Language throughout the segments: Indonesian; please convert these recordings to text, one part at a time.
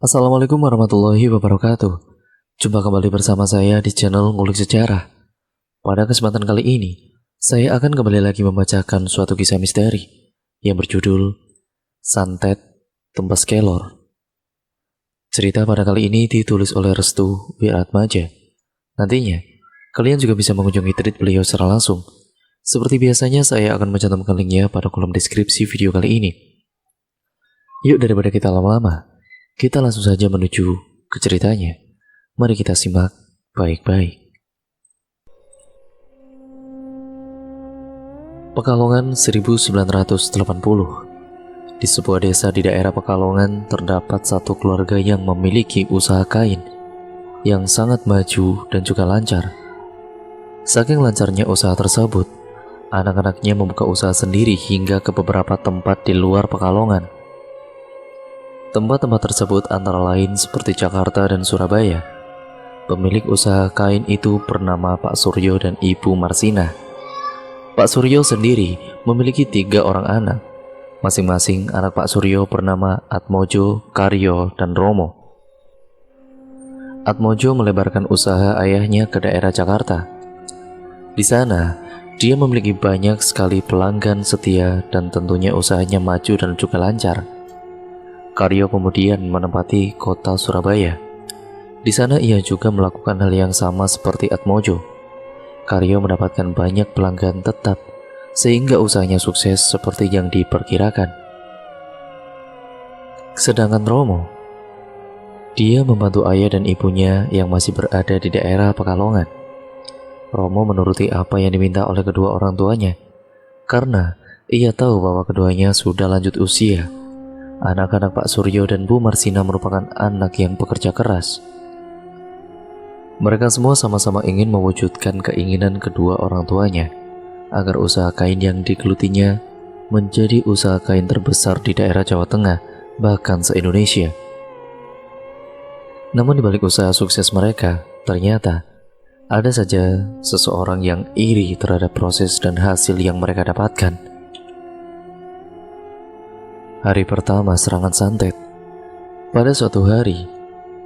Assalamualaikum warahmatullahi wabarakatuh. Jumpa kembali bersama saya di channel Ngulik Sejarah. Pada kesempatan kali ini, saya akan kembali lagi membacakan suatu kisah misteri yang berjudul Santet Tumbas Kelor. Cerita pada kali ini ditulis oleh Restu Wiratmaja. Nantinya, kalian juga bisa mengunjungi tweet beliau secara langsung. Seperti biasanya, saya akan mencantumkan linknya pada kolom deskripsi video kali ini. Yuk, daripada kita lama-lama, kita langsung saja menuju ke ceritanya. Mari kita simak baik-baik. Pekalongan 1980. Di sebuah desa di daerah Pekalongan terdapat satu keluarga yang memiliki usaha kain yang sangat maju dan juga lancar. Saking lancarnya usaha tersebut, anak-anaknya membuka usaha sendiri hingga ke beberapa tempat di luar Pekalongan. Tempat-tempat tersebut antara lain seperti Jakarta dan Surabaya. Pemilik usaha kain itu bernama Pak Suryo dan Ibu Marsina. Pak Suryo sendiri memiliki 3 orang anak. Masing-masing anak Pak Suryo bernama Atmojo, Karyo, dan Romo. Atmojo melebarkan usaha ayahnya ke daerah Jakarta. Di sana, dia memiliki banyak sekali pelanggan setia dan tentunya usahanya maju dan juga lancar. Karyo kemudian menempati kota Surabaya. Di sana ia juga melakukan hal yang sama seperti Atmojo. Karyo mendapatkan banyak pelanggan tetap, sehingga usahanya sukses seperti yang diperkirakan. Sedangkan Romo, dia membantu ayah dan ibunya yang masih berada di daerah Pekalongan. Romo menuruti apa yang diminta oleh kedua orang tuanya, karena ia tahu bahwa keduanya sudah lanjut usia. Anak-anak Pak Suryo dan Bu Marsina merupakan anak yang pekerja keras. Mereka semua sama-sama ingin mewujudkan keinginan kedua orang tuanya, agar usaha kain yang digelutinya menjadi usaha kain terbesar di daerah Jawa Tengah, bahkan se-Indonesia. Namun di balik usaha sukses mereka, ternyata ada saja seseorang yang iri terhadap proses dan hasil yang mereka dapatkan. Hari pertama serangan santet. Pada suatu hari,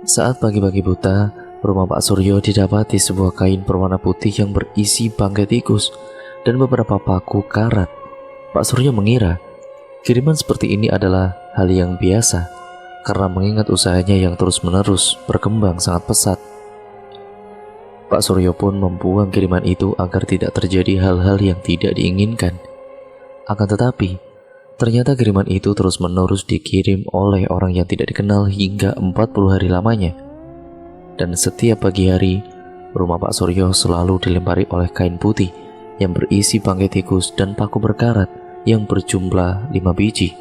saat pagi-pagi buta, rumah Pak Suryo didapati sebuah kain berwarna putih yang berisi bangkai tikus dan beberapa paku karat. Pak Suryo mengira kiriman seperti ini adalah hal yang biasa karena mengingat usahanya yang terus-menerus berkembang sangat pesat. Pak Suryo pun membuang kiriman itu agar tidak terjadi hal-hal yang tidak diinginkan. Akan tetapi, ternyata kiriman itu terus-menerus dikirim oleh orang yang tidak dikenal hingga 40 hari lamanya. Dan setiap pagi hari, rumah Pak Suryo selalu dilempari oleh kain putih yang berisi bangkai tikus dan paku berkarat yang berjumlah 5 biji.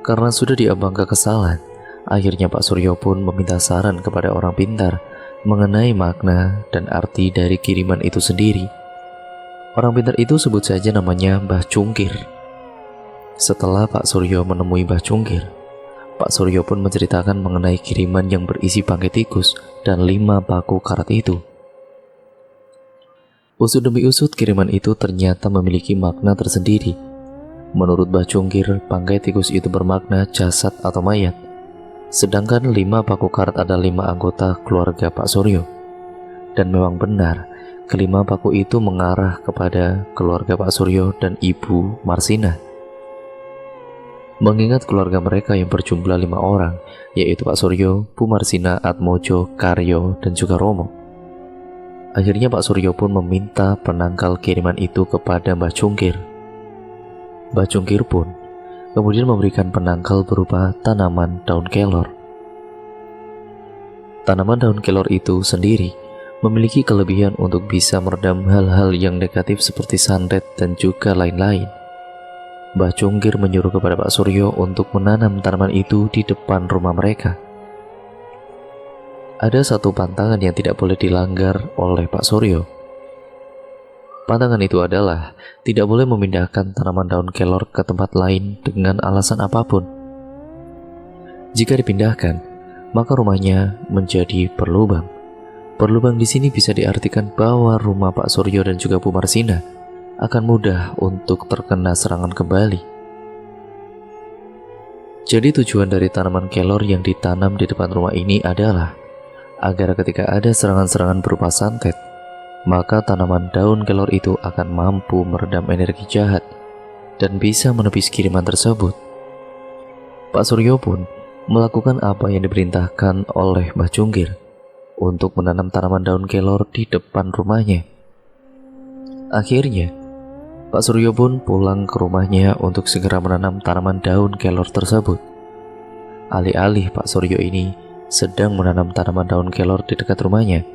Karena sudah diambang kekesalan, akhirnya Pak Suryo pun meminta saran kepada orang pintar mengenai makna dan arti dari kiriman itu sendiri. Orang pintar itu sebut saja namanya Mbah Cungkir. Setelah Pak Suryo menemui Mbah Cungkir, Pak Suryo pun menceritakan mengenai kiriman yang berisi bangkai tikus dan 5 paku karat itu. Usut demi usut, kiriman itu ternyata memiliki makna tersendiri. Menurut Mbah Cungkir, bangkai tikus itu bermakna jasad atau mayat, sedangkan 5 paku karat adalah 5 anggota keluarga Pak Suryo. Dan memang benar, kelima paku itu mengarah kepada keluarga Pak Suryo dan Ibu Marsina. Mengingat keluarga mereka yang berjumlah 5 orang, yaitu Pak Suryo, Bu Marsina, Atmojo, Karyo, dan juga Romo. Akhirnya Pak Suryo pun meminta penangkal kiriman itu kepada Mbah Cungkir. Mbah Cungkir pun kemudian memberikan penangkal berupa tanaman daun kelor. Tanaman daun kelor itu sendiri memiliki kelebihan untuk bisa meredam hal-hal yang negatif seperti santet dan juga lain-lain. Mbah Cungkir menyuruh kepada Pak Suryo untuk menanam tanaman itu di depan rumah mereka. Ada satu pantangan yang tidak boleh dilanggar oleh Pak Suryo. Pantangan itu adalah tidak boleh memindahkan tanaman daun kelor ke tempat lain dengan alasan apapun. Jika dipindahkan, maka rumahnya menjadi berlubang. Berlubang di sini bisa diartikan bahwa rumah Pak Suryo dan juga Bu Marsina akan mudah untuk terkena serangan kembali. Jadi tujuan dari tanaman kelor yang ditanam di depan rumah ini adalah agar ketika ada serangan-serangan berupa santet, maka tanaman daun kelor itu akan mampu meredam energi jahat dan bisa menepis kiriman tersebut. Pak Suryo pun melakukan apa yang diperintahkan oleh Mbah Cungkir untuk menanam tanaman daun kelor di depan rumahnya. Akhirnya, Pak Suryo pun pulang ke rumahnya untuk segera menanam tanaman daun kelor tersebut. Alih-alih Pak Suryo ini sedang menanam tanaman daun kelor di dekat rumahnya,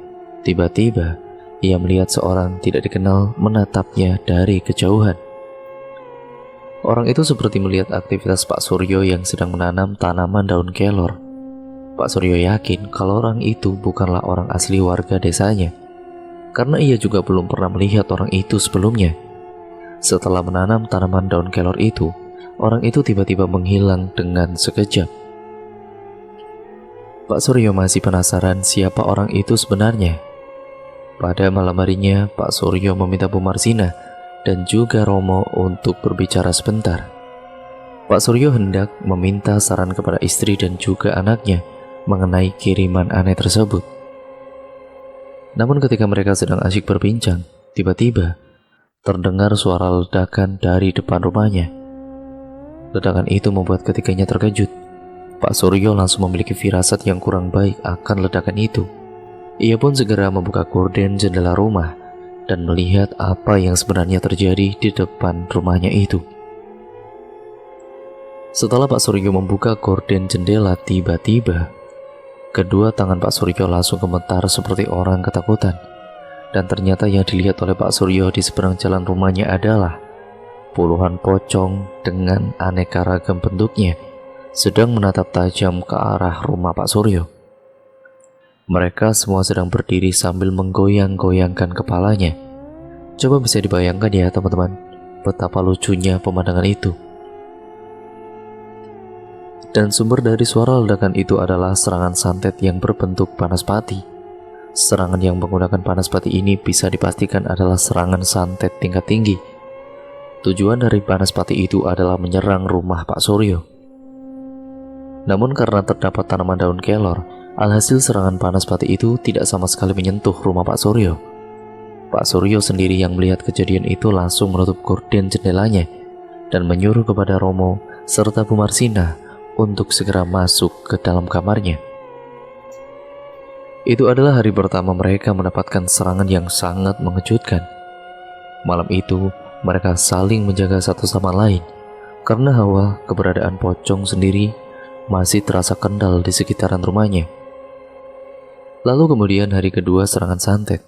tiba-tiba ia melihat seorang tidak dikenal menatapnya dari kejauhan. Orang itu seperti melihat aktivitas Pak Suryo yang sedang menanam tanaman daun kelor. Pak Suryo yakin kalau orang itu bukanlah orang asli warga desanya, karena ia juga belum pernah melihat orang itu sebelumnya. Setelah menanam tanaman daun kelor itu, orang itu tiba-tiba menghilang dengan sekejap. Pak Suryo masih penasaran siapa orang itu sebenarnya. Pada malam harinya, Pak Suryo meminta Bu Marsina dan juga Romo untuk berbicara sebentar. Pak Suryo hendak meminta saran kepada istri dan juga anaknya mengenai kiriman aneh tersebut. Namun ketika mereka sedang asyik berbincang, tiba-tiba terdengar suara ledakan dari depan rumahnya. Ledakan itu membuat ketiganya terkejut. Pak Suryo langsung memiliki firasat yang kurang baik akan ledakan itu. Ia pun segera membuka gorden jendela rumah dan melihat apa yang sebenarnya terjadi di depan rumahnya itu. Setelah Pak Suryo membuka gorden jendela, tiba-tiba kedua tangan Pak Suryo langsung gemetar seperti orang ketakutan. Dan ternyata yang dilihat oleh Pak Suryo di seberang jalan rumahnya adalah puluhan pocong dengan aneka ragam bentuknya sedang menatap tajam ke arah rumah Pak Suryo. Mereka semua sedang berdiri sambil menggoyang-goyangkan kepalanya. Coba bisa dibayangkan ya teman-teman, betapa lucunya pemandangan itu. Dan sumber dari suara ledakan itu adalah serangan santet yang berbentuk banaspati. Serangan yang menggunakan banaspati ini bisa dipastikan adalah serangan santet tingkat tinggi. Tujuan dari banaspati itu adalah menyerang rumah Pak Suryo. Namun karena terdapat tanaman daun kelor, alhasil serangan banaspati itu tidak sama sekali menyentuh rumah Pak Suryo. Pak Suryo sendiri yang melihat kejadian itu langsung menutup gorden jendelanya dan menyuruh kepada Romo serta Bu Marsina untuk segera masuk ke dalam kamarnya. Itu adalah hari pertama mereka mendapatkan serangan yang sangat mengejutkan. Malam itu, mereka saling menjaga satu sama lain, karena hawa keberadaan pocong sendiri masih terasa kental di sekitaran rumahnya. Lalu kemudian hari kedua serangan santet.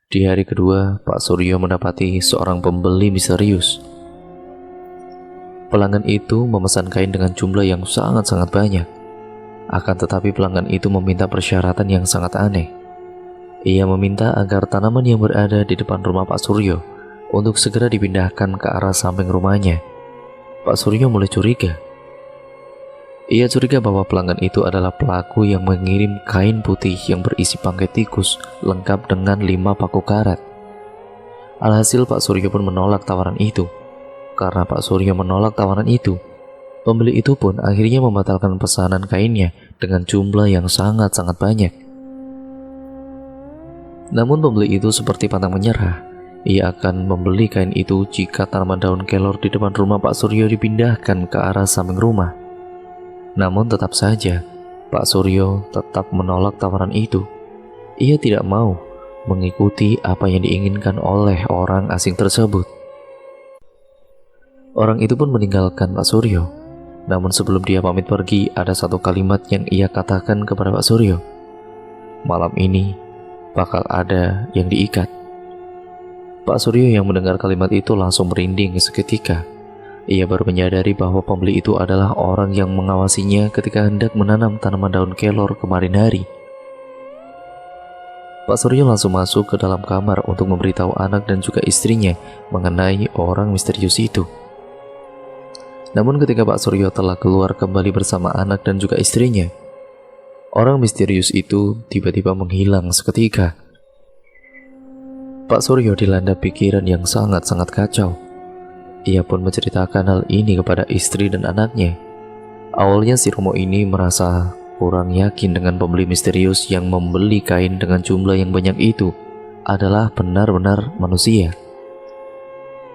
Di hari kedua, Pak Suryo mendapati seorang pembeli misterius. Pelanggan itu memesan kain dengan jumlah yang sangat-sangat banyak. Akan tetapi pelanggan itu meminta persyaratan yang sangat aneh. Ia meminta agar tanaman yang berada di depan rumah Pak Suryo untuk segera dipindahkan ke arah samping rumahnya. Pak Suryo mulai curiga. Ia curiga bahwa pelanggan itu adalah pelaku yang mengirim kain putih yang berisi bangkai tikus lengkap dengan 5 paku karat. Alhasil Pak Suryo pun menolak tawaran itu. Karena Pak Suryo menolak tawaran itu, pembeli itu pun akhirnya membatalkan pesanan kainnya dengan jumlah yang sangat-sangat banyak. Namun pembeli itu seperti pantang menyerah. Ia akan membeli kain itu jika tanaman daun kelor di depan rumah Pak Suryo dipindahkan ke arah samping rumah. Namun tetap saja, Pak Suryo tetap menolak tawaran itu. Ia tidak mau mengikuti apa yang diinginkan oleh orang asing tersebut. Orang itu pun meninggalkan Pak Suryo. Namun sebelum dia pamit pergi, ada satu kalimat yang ia katakan kepada Pak Suryo. Malam ini bakal ada yang diikat. Pak Suryo yang mendengar kalimat itu langsung merinding seketika. Ia baru menyadari bahwa pembeli itu adalah orang yang mengawasinya ketika hendak menanam tanaman daun kelor kemarin hari. Pak Suryo langsung masuk ke dalam kamar untuk memberitahu anak dan juga istrinya mengenai orang misterius itu. Namun ketika Pak Suryo telah keluar kembali bersama anak dan juga istrinya, orang misterius itu tiba-tiba menghilang seketika. Pak Suryo dilanda pikiran yang sangat-sangat kacau. Ia pun menceritakan hal ini kepada istri dan anaknya. Awalnya si Romo ini merasa kurang yakin dengan pembeli misterius yang membeli kain dengan jumlah yang banyak itu adalah benar-benar manusia.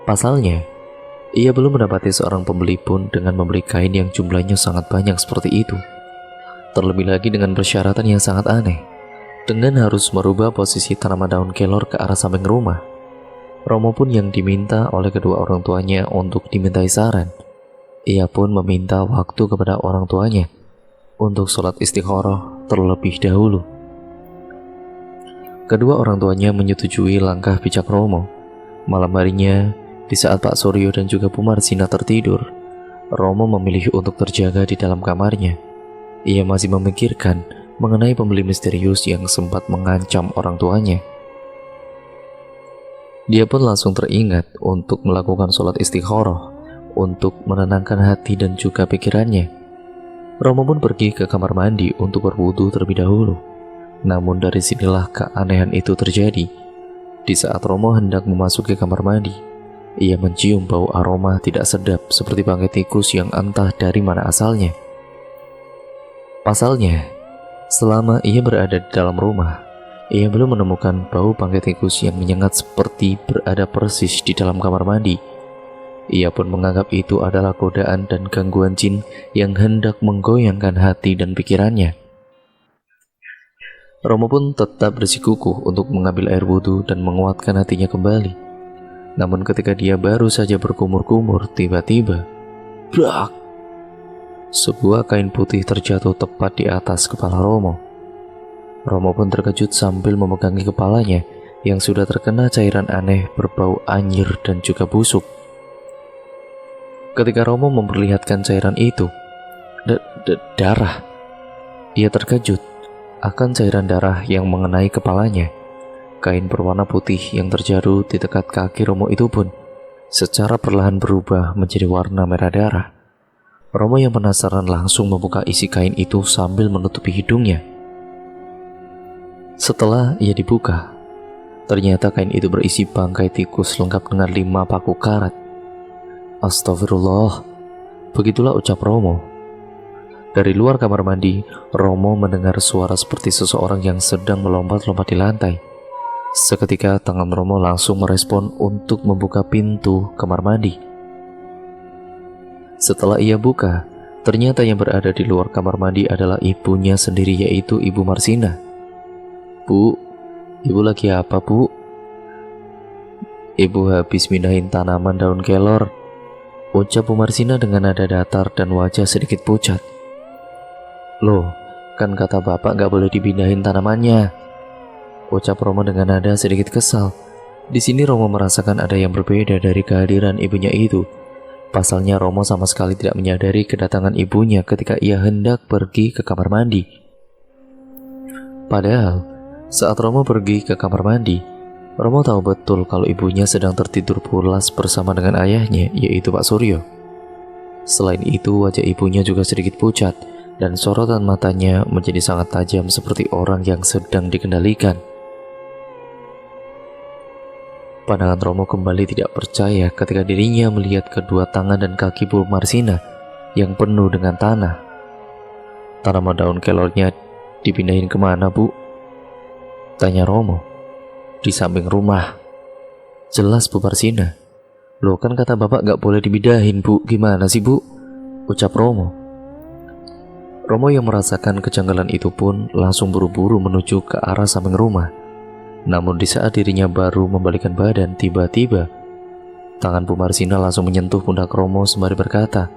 Pasalnya, ia belum mendapati seorang pembeli pun dengan membeli kain yang jumlahnya sangat banyak seperti itu. Terlebih lagi dengan persyaratan yang sangat aneh, dengan harus merubah posisi tanaman daun kelor ke arah samping rumah. Romo pun yang diminta oleh kedua orang tuanya untuk dimintai saran. Ia pun meminta waktu kepada orang tuanya untuk sholat istikharah terlebih dahulu. Kedua orang tuanya menyetujui langkah bijak Romo. Malam harinya, di saat Pak Suryo dan juga Bu Marsina tertidur, Romo memilih untuk terjaga di dalam kamarnya. Ia masih memikirkan mengenai pembeli misterius yang sempat mengancam orang tuanya. Dia pun langsung teringat untuk melakukan sholat istikharah untuk menenangkan hati dan juga pikirannya. Romo pun pergi ke kamar mandi untuk berwudu terlebih dahulu. Namun dari sinilah keanehan itu terjadi. Di saat Romo hendak memasuki kamar mandi, ia mencium bau aroma tidak sedap seperti bangkai tikus yang entah dari mana asalnya. Pasalnya, selama ia berada di dalam rumah, ia belum menemukan bau bangkai tikus yang menyengat seperti berada persis di dalam kamar mandi. Ia pun menganggap itu adalah godaan dan gangguan jin yang hendak menggoyangkan hati dan pikirannya. Romo pun tetap bersikukuh untuk mengambil air wudhu dan menguatkan hatinya kembali. Namun ketika dia baru saja berkumur-kumur, tiba-tiba, brak! Sebuah kain putih terjatuh tepat di atas kepala Romo. Romo pun terkejut sambil memegangi kepalanya yang sudah terkena cairan aneh berbau anyir dan juga busuk. Ketika Romo memperlihatkan cairan itu, darah. Ia terkejut akan cairan darah yang mengenai kepalanya. Kain berwarna putih yang terjatuh di dekat kaki Romo itu pun secara perlahan berubah menjadi warna merah darah. Romo yang penasaran langsung membuka isi kain itu sambil menutupi hidungnya. Setelah ia dibuka, ternyata kain itu berisi bangkai tikus lengkap dengan 5 paku karat. Astagfirullah, begitulah ucap Romo. Dari luar kamar mandi, Romo mendengar suara seperti seseorang yang sedang melompat-lompat di lantai. Seketika tangan Romo langsung merespon untuk membuka pintu kamar mandi. Setelah ia buka, ternyata yang berada di luar kamar mandi adalah ibunya sendiri, yaitu Ibu Marsina. Bu, ibu lagi apa, Bu? Ibu habis mindahin tanaman daun kelor, ucap Bu Marsina dengan nada datar dan wajah sedikit pucat. Loh, kan kata bapak gak boleh dipindahin tanamannya, ucap Romo dengan nada sedikit kesal. Di sini Romo merasakan ada yang berbeda dari kehadiran ibunya itu. Pasalnya Romo sama sekali tidak menyadari kedatangan ibunya ketika ia hendak pergi ke kamar mandi. Padahal, saat Romo pergi ke kamar mandi, Romo tahu betul kalau ibunya sedang tertidur pulas bersama dengan ayahnya, yaitu Pak Suryo. Selain itu, wajah ibunya juga sedikit pucat, dan sorotan matanya menjadi sangat tajam seperti orang yang sedang dikendalikan. Pandangan Romo kembali tidak percaya ketika dirinya melihat kedua tangan dan kaki Bu Marsina yang penuh dengan tanah. Tanaman daun kelornya dipindahin kemana, Bu? Tanya Romo. Di samping rumah. Jelas Bu Marsina. Loh, kan kata bapak gak boleh dipindahin, Bu. Gimana sih, Bu? Ucap Romo. Romo yang merasakan kejanggalan itu pun langsung buru-buru menuju ke arah samping rumah. Namun di saat dirinya baru membalikkan badan, tiba-tiba tangan Bu Marsina langsung menyentuh pundak Romo sembari berkata,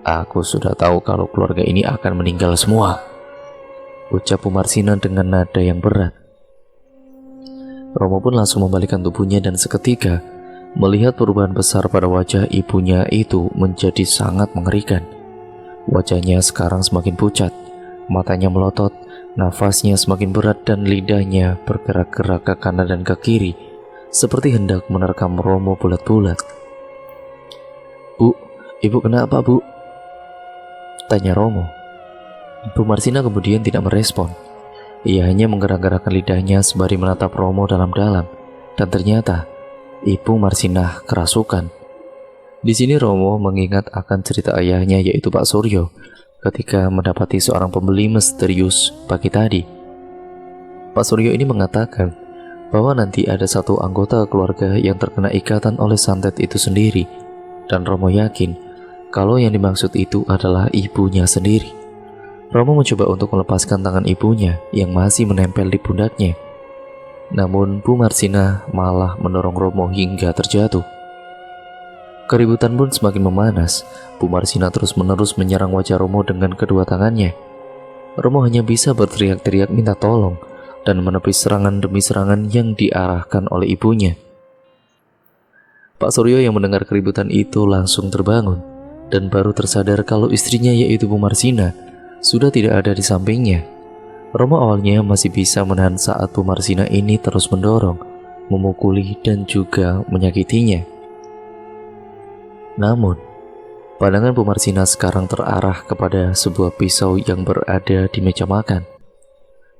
"Aku sudah tahu kalau keluarga ini akan meninggal semua," ucap Bu Marsina dengan nada yang berat. Romo pun langsung membalikkan tubuhnya dan seketika melihat perubahan besar pada wajah ibunya itu menjadi sangat mengerikan. Wajahnya sekarang semakin pucat, matanya melotot, nafasnya semakin berat dan lidahnya bergerak-gerak ke kanan dan ke kiri seperti hendak menerkam Romo bulat-bulat. "Bu, ibu kenapa, Bu?" tanya Romo. Bu Marsina kemudian tidak merespon. Ia hanya menggerak-gerakkan lidahnya sembari menatap Romo dalam-dalam, dan ternyata Ibu Marsina kerasukan. Di sini Romo mengingat akan cerita ayahnya yaitu Pak Suryo ketika mendapati seorang pembeli misterius pagi tadi. Pak Suryo ini mengatakan bahwa nanti ada satu anggota keluarga yang terkena ikatan oleh santet itu sendiri, dan Romo yakin kalau yang dimaksud itu adalah ibunya sendiri. Romo mencoba untuk melepaskan tangan ibunya yang masih menempel di pundaknya. Namun Bu Marsina malah mendorong Romo hingga terjatuh. Keributan pun semakin memanas. Bu Marsina terus-menerus menyerang wajah Romo dengan kedua tangannya. Romo hanya bisa berteriak-teriak minta tolong dan menepis serangan demi serangan yang diarahkan oleh ibunya. Pak Suryo yang mendengar keributan itu langsung terbangun dan baru tersadar kalau istrinya yaitu Bu Marsina sudah tidak ada di sampingnya. Romo awalnya masih bisa menahan saat Bu Marsina ini terus mendorong, memukuli dan juga menyakitinya. Namun, pandangan Bu Marsina sekarang terarah kepada sebuah pisau yang berada di meja makan.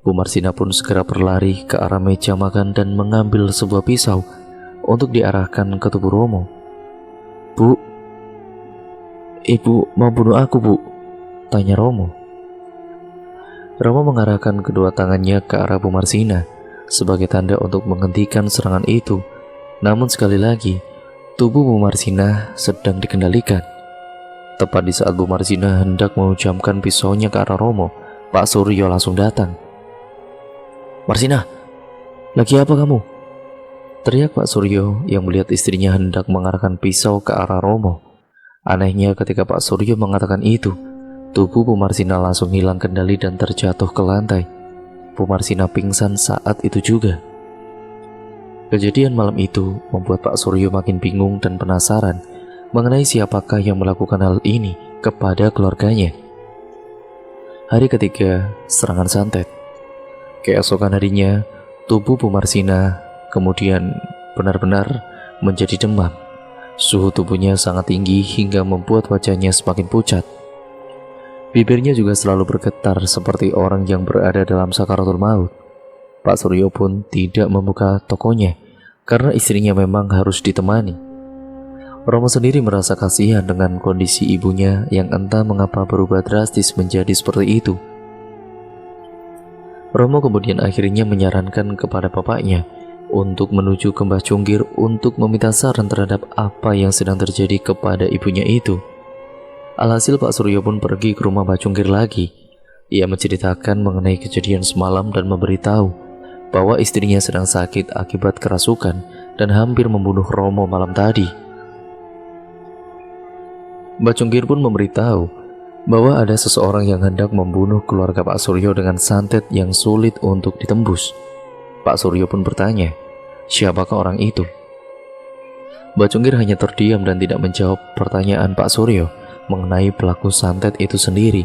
Bu Marsina pun segera berlari ke arah meja makan dan mengambil sebuah pisau untuk diarahkan ke tubuh Romo. "Bu, ibu mau bunuh aku, Bu?" tanya Romo. Romo mengarahkan kedua tangannya ke arah Bu Marsina sebagai tanda untuk menghentikan serangan itu. Namun sekali lagi, tubuh Bu Marsina sedang dikendalikan. Tepat di saat Bu Marsina hendak menghujamkan pisaunya ke arah Romo, Pak Suryo langsung datang. "Marsina, lagi apa kamu?" teriak Pak Suryo yang melihat istrinya hendak mengarahkan pisau ke arah Romo. Anehnya ketika Pak Suryo mengatakan itu, tubuh Bu Marsina langsung hilang kendali dan terjatuh ke lantai. Bu Marsina pingsan saat itu juga. Kejadian malam itu membuat Pak Suryo makin bingung dan penasaran mengenai siapakah yang melakukan hal ini kepada keluarganya. Hari ketiga serangan santet. Keesokan harinya, tubuh Bu Marsina kemudian benar-benar menjadi demam. Suhu tubuhnya sangat tinggi hingga membuat wajahnya semakin pucat. Bibirnya juga selalu bergetar seperti orang yang berada dalam sakaratul maut. Pak Suryo pun tidak membuka tokonya karena istrinya memang harus ditemani. Romo sendiri merasa kasihan dengan kondisi ibunya yang entah mengapa berubah drastis menjadi seperti itu. Romo kemudian akhirnya menyarankan kepada bapaknya untuk menuju ke Mbah Cunggir untuk meminta saran terhadap apa yang sedang terjadi kepada ibunya itu. Alhasil Pak Suryo pun pergi ke rumah Mbah Cunggir lagi. Ia menceritakan mengenai kejadian semalam dan memberitahu bahwa istrinya sedang sakit akibat kerasukan dan hampir membunuh Romo malam tadi. Mbah Cunggir pun memberitahu bahwa ada seseorang yang hendak membunuh keluarga Pak Suryo dengan santet yang sulit untuk ditembus. Pak Suryo pun bertanya, siapakah orang itu? Mbah Cunggir hanya terdiam dan tidak menjawab pertanyaan Pak Suryo mengenai pelaku santet itu sendiri.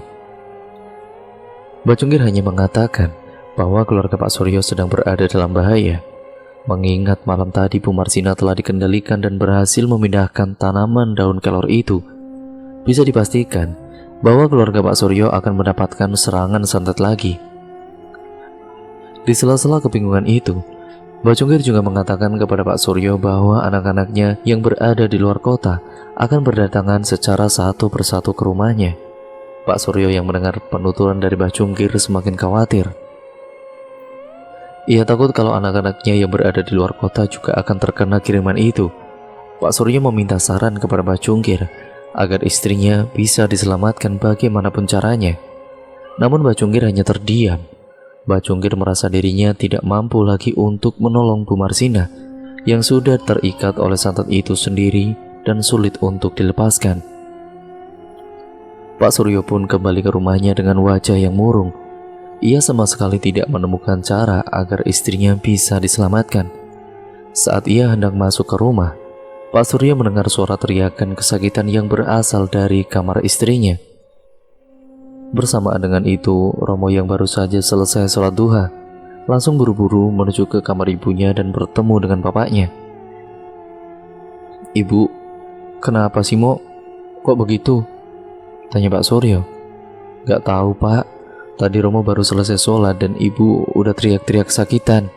Mbah Cunggir hanya mengatakan bahwa keluarga Pak Suryo sedang berada dalam bahaya, mengingat malam tadi Bu Marsina telah dikendalikan dan berhasil memindahkan tanaman daun kelor itu. Bisa dipastikan bahwa keluarga Pak Suryo akan mendapatkan serangan santet lagi. Di sela-sela kebingungan itu, Mbah Cunggir juga mengatakan kepada Pak Suryo bahwa anak-anaknya yang berada di luar kota akan berdatangan secara satu persatu ke rumahnya. Pak Suryo yang mendengar penuturan dari Mbah Cunggir semakin khawatir. Ia takut kalau anak-anaknya yang berada di luar kota juga akan terkena kiriman itu. Pak Suryo meminta saran kepada Mbah Cunggir agar istrinya bisa diselamatkan bagaimanapun caranya. Namun Mbah Cunggir hanya terdiam. Mbah Cunggir merasa dirinya tidak mampu lagi untuk menolong Bu Marsina yang sudah terikat oleh santet itu sendiri dan sulit untuk dilepaskan. Pak Suryo pun kembali ke rumahnya dengan wajah yang murung. Ia sama sekali tidak menemukan cara agar istrinya bisa diselamatkan. Saat ia hendak masuk ke rumah, Pak Suryo mendengar suara teriakan kesakitan yang berasal dari kamar istrinya. Bersamaan dengan itu, Romo yang baru saja selesai sholat duha langsung buru-buru menuju ke kamar ibunya dan bertemu dengan bapaknya. "Ibu, kenapa sih Mo? Kok begitu?" tanya Pak Suryo. "Gak tahu Pak, tadi Romo baru selesai sholat dan ibu udah teriak-teriak kesakitan."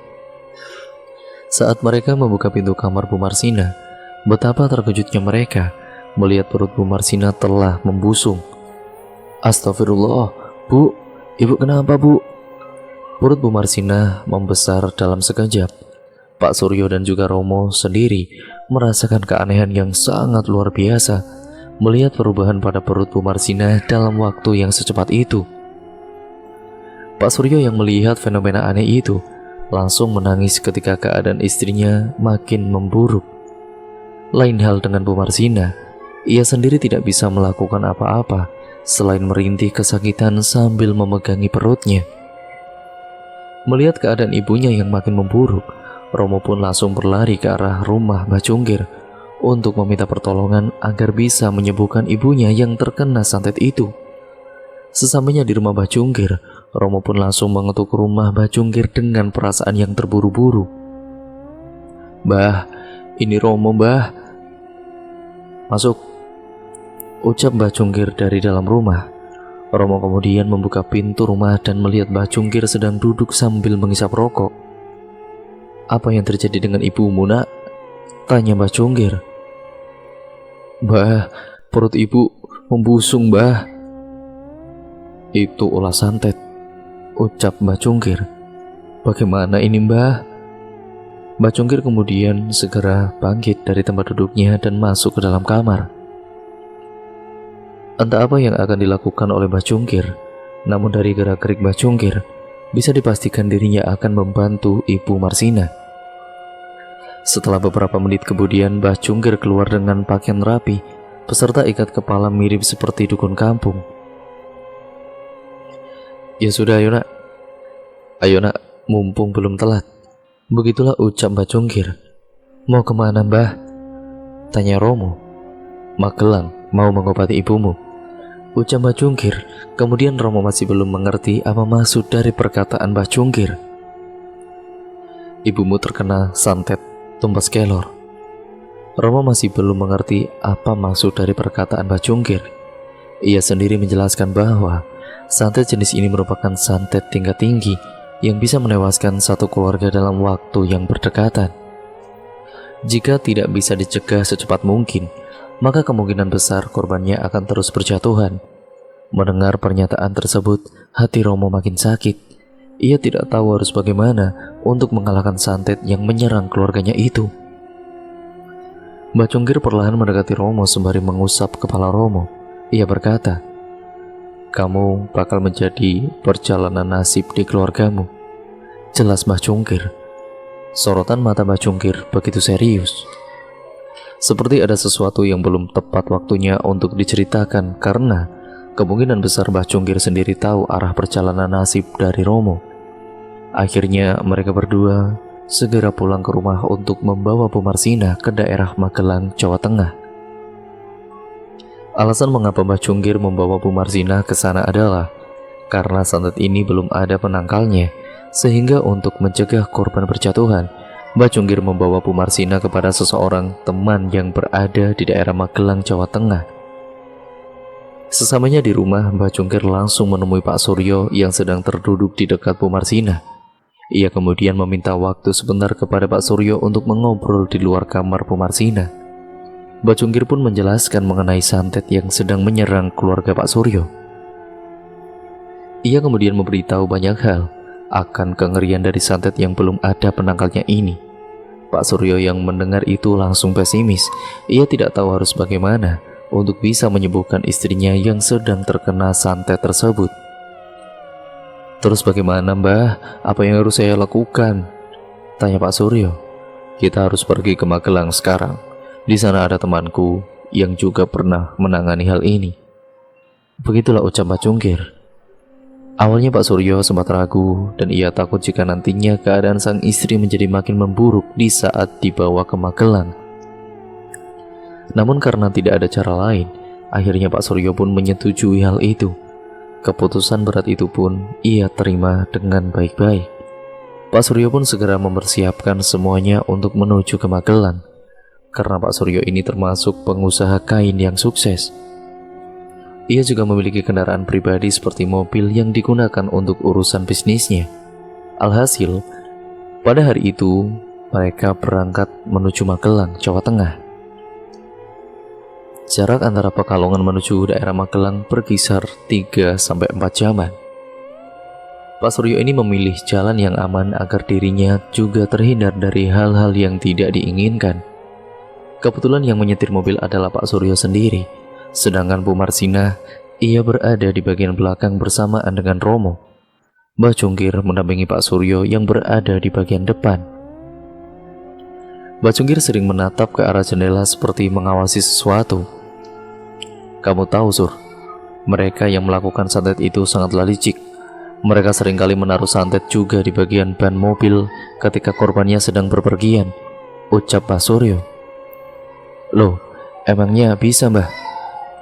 Saat mereka membuka pintu kamar Bu Marsina, betapa terkejutnya mereka melihat perut Bu Marsina telah membusung. "Astagfirullah, Bu, Ibu kenapa, Bu?" Perut Bu Marsina membesar dalam sekejap. Pak Suryo dan juga Romo sendiri merasakan keanehan yang sangat luar biasa melihat perubahan pada perut Bu Marsina dalam waktu yang secepat itu. Pak Suryo yang melihat fenomena aneh itu langsung menangis ketika keadaan istrinya makin memburuk. Lain hal dengan Bu Marsina, ia sendiri tidak bisa melakukan apa-apa selain merintih kesakitan sambil memegangi perutnya. Melihat keadaan ibunya yang makin memburuk, Romo pun langsung berlari ke arah rumah Mbah Cungkir untuk meminta pertolongan agar bisa menyembuhkan ibunya yang terkena santet itu. Sesampainya di rumah Mbah Cungkir, Romo pun langsung mengetuk rumah Mbah Cungkir dengan perasaan yang terburu-buru. "Mbah, ini Romo, Mbah." "Masuk," ucap Mbah Cungkir dari dalam rumah. Romo kemudian membuka pintu rumah dan melihat Mbah Cungkir sedang duduk sambil menghisap rokok. "Apa yang terjadi dengan ibumu, Nak?" tanya Mbah Cungkir. "Mbah, perut ibu membusung, Mbah." "Itu ulah santet," ucap Mbah Cungkir. "Bagaimana ini, Mbah?" Mbah Cungkir kemudian segera bangkit dari tempat duduknya dan masuk ke dalam kamar. Entah apa yang akan dilakukan oleh Mbah Cungkir, namun dari gerak-gerik Mbah Cungkir bisa dipastikan dirinya akan membantu Ibu Marsina. Setelah beberapa menit kemudian, Mbah Cungkir keluar dengan pakaian rapi beserta ikat kepala mirip seperti dukun kampung. "Ya sudah, ayo Nak. Ayo Nak, mumpung belum telat." Begitulah ucap Mbah Cungkir. "Mau kemana, Mbah?" tanya Romo. "Magelang, mau mengobati ibumu," ucap Mbah Cungkir. Kemudian Romo masih belum mengerti apa maksud dari perkataan Mbah Cungkir. "Ibumu terkena santet tumbas kelor." Romo masih belum mengerti apa maksud dari perkataan Mbah Cungkir. Ia sendiri menjelaskan bahwa santet jenis ini merupakan santet tingkat tinggi yang bisa menewaskan satu keluarga dalam waktu yang berdekatan. Jika tidak bisa dicegah secepat mungkin, maka kemungkinan besar korbannya akan terus berjatuhan. Mendengar pernyataan tersebut, hati Romo makin sakit. Ia tidak tahu harus bagaimana untuk mengalahkan santet yang menyerang keluarganya itu. Mbah Cungkir perlahan mendekati Romo sembari mengusap kepala Romo. Ia berkata, "Kamu bakal menjadi perjalanan nasib di keluargamu," jelas Mbah Cungkir. Sorotan mata Mbah Cungkir begitu serius, seperti ada sesuatu yang belum tepat waktunya untuk diceritakan, karena kemungkinan besar Mbah Cungkir sendiri tahu arah perjalanan nasib dari Romo. Akhirnya mereka berdua segera pulang ke rumah untuk membawa Bu Marsina ke daerah Magelang, Jawa Tengah. Alasan mengapa Mbah Cungkir membawa Bu Marsina ke sana adalah karena santet ini belum ada penangkalnya, sehingga untuk mencegah korban berjatuhan, Mbah Cungkir membawa Bu Marsina kepada seseorang teman yang berada di daerah Magelang, Jawa Tengah. Sesampainya di rumah, Mbah Cungkir langsung menemui Pak Suryo yang sedang terduduk di dekat Bu Marsina. Ia kemudian meminta waktu sebentar kepada Pak Suryo untuk mengobrol di luar kamar Bu Marsina. Mbah Cungkir pun menjelaskan mengenai santet yang sedang menyerang keluarga Pak Suryo. Ia kemudian memberitahu banyak hal akan kengerian dari santet yang belum ada penangkalnya ini. Pak Suryo yang mendengar itu langsung pesimis. Ia tidak tahu harus bagaimana untuk bisa menyembuhkan istrinya yang sedang terkena santet tersebut. "Terus bagaimana, Mbah? Apa yang harus saya lakukan?" tanya Pak Suryo. "Kita harus pergi ke Magelang sekarang. Di sana ada temanku yang juga pernah menangani hal ini." Begitulah ucap Mbah Cungkir. Awalnya Pak Suryo sempat ragu dan ia takut jika nantinya keadaan sang istri menjadi makin memburuk di saat dibawa ke Magelang. Namun karena tidak ada cara lain, akhirnya Pak Suryo pun menyetujui hal itu. Keputusan berat itu pun ia terima dengan baik-baik. Pak Suryo pun segera mempersiapkan semuanya untuk menuju ke Magelang. Karena Pak Suryo ini termasuk pengusaha kain yang sukses. Ia juga memiliki kendaraan pribadi seperti mobil yang digunakan untuk urusan bisnisnya. Alhasil, pada hari itu mereka berangkat menuju Magelang, Jawa Tengah. Jarak antara Pekalongan menuju daerah Magelang berkisar 3-4 jaman. Pak Suryo ini memilih jalan yang aman agar dirinya juga terhindar dari hal-hal yang tidak diinginkan. Kebetulan yang menyetir mobil adalah Pak Suryo sendiri, sedangkan Bu Marsina, ia berada di bagian belakang bersamaan dengan Romo. Mbah Cungkir mendampingi Pak Suryo yang berada di bagian depan. Mbah Cungkir sering menatap ke arah jendela seperti mengawasi sesuatu. Kamu tahu, Sur, mereka yang melakukan santet itu sangatlah licik. Mereka seringkali menaruh santet juga di bagian ban mobil ketika korbannya sedang berpergian, ucap Pak Suryo. Loh, emangnya bisa, Mbah?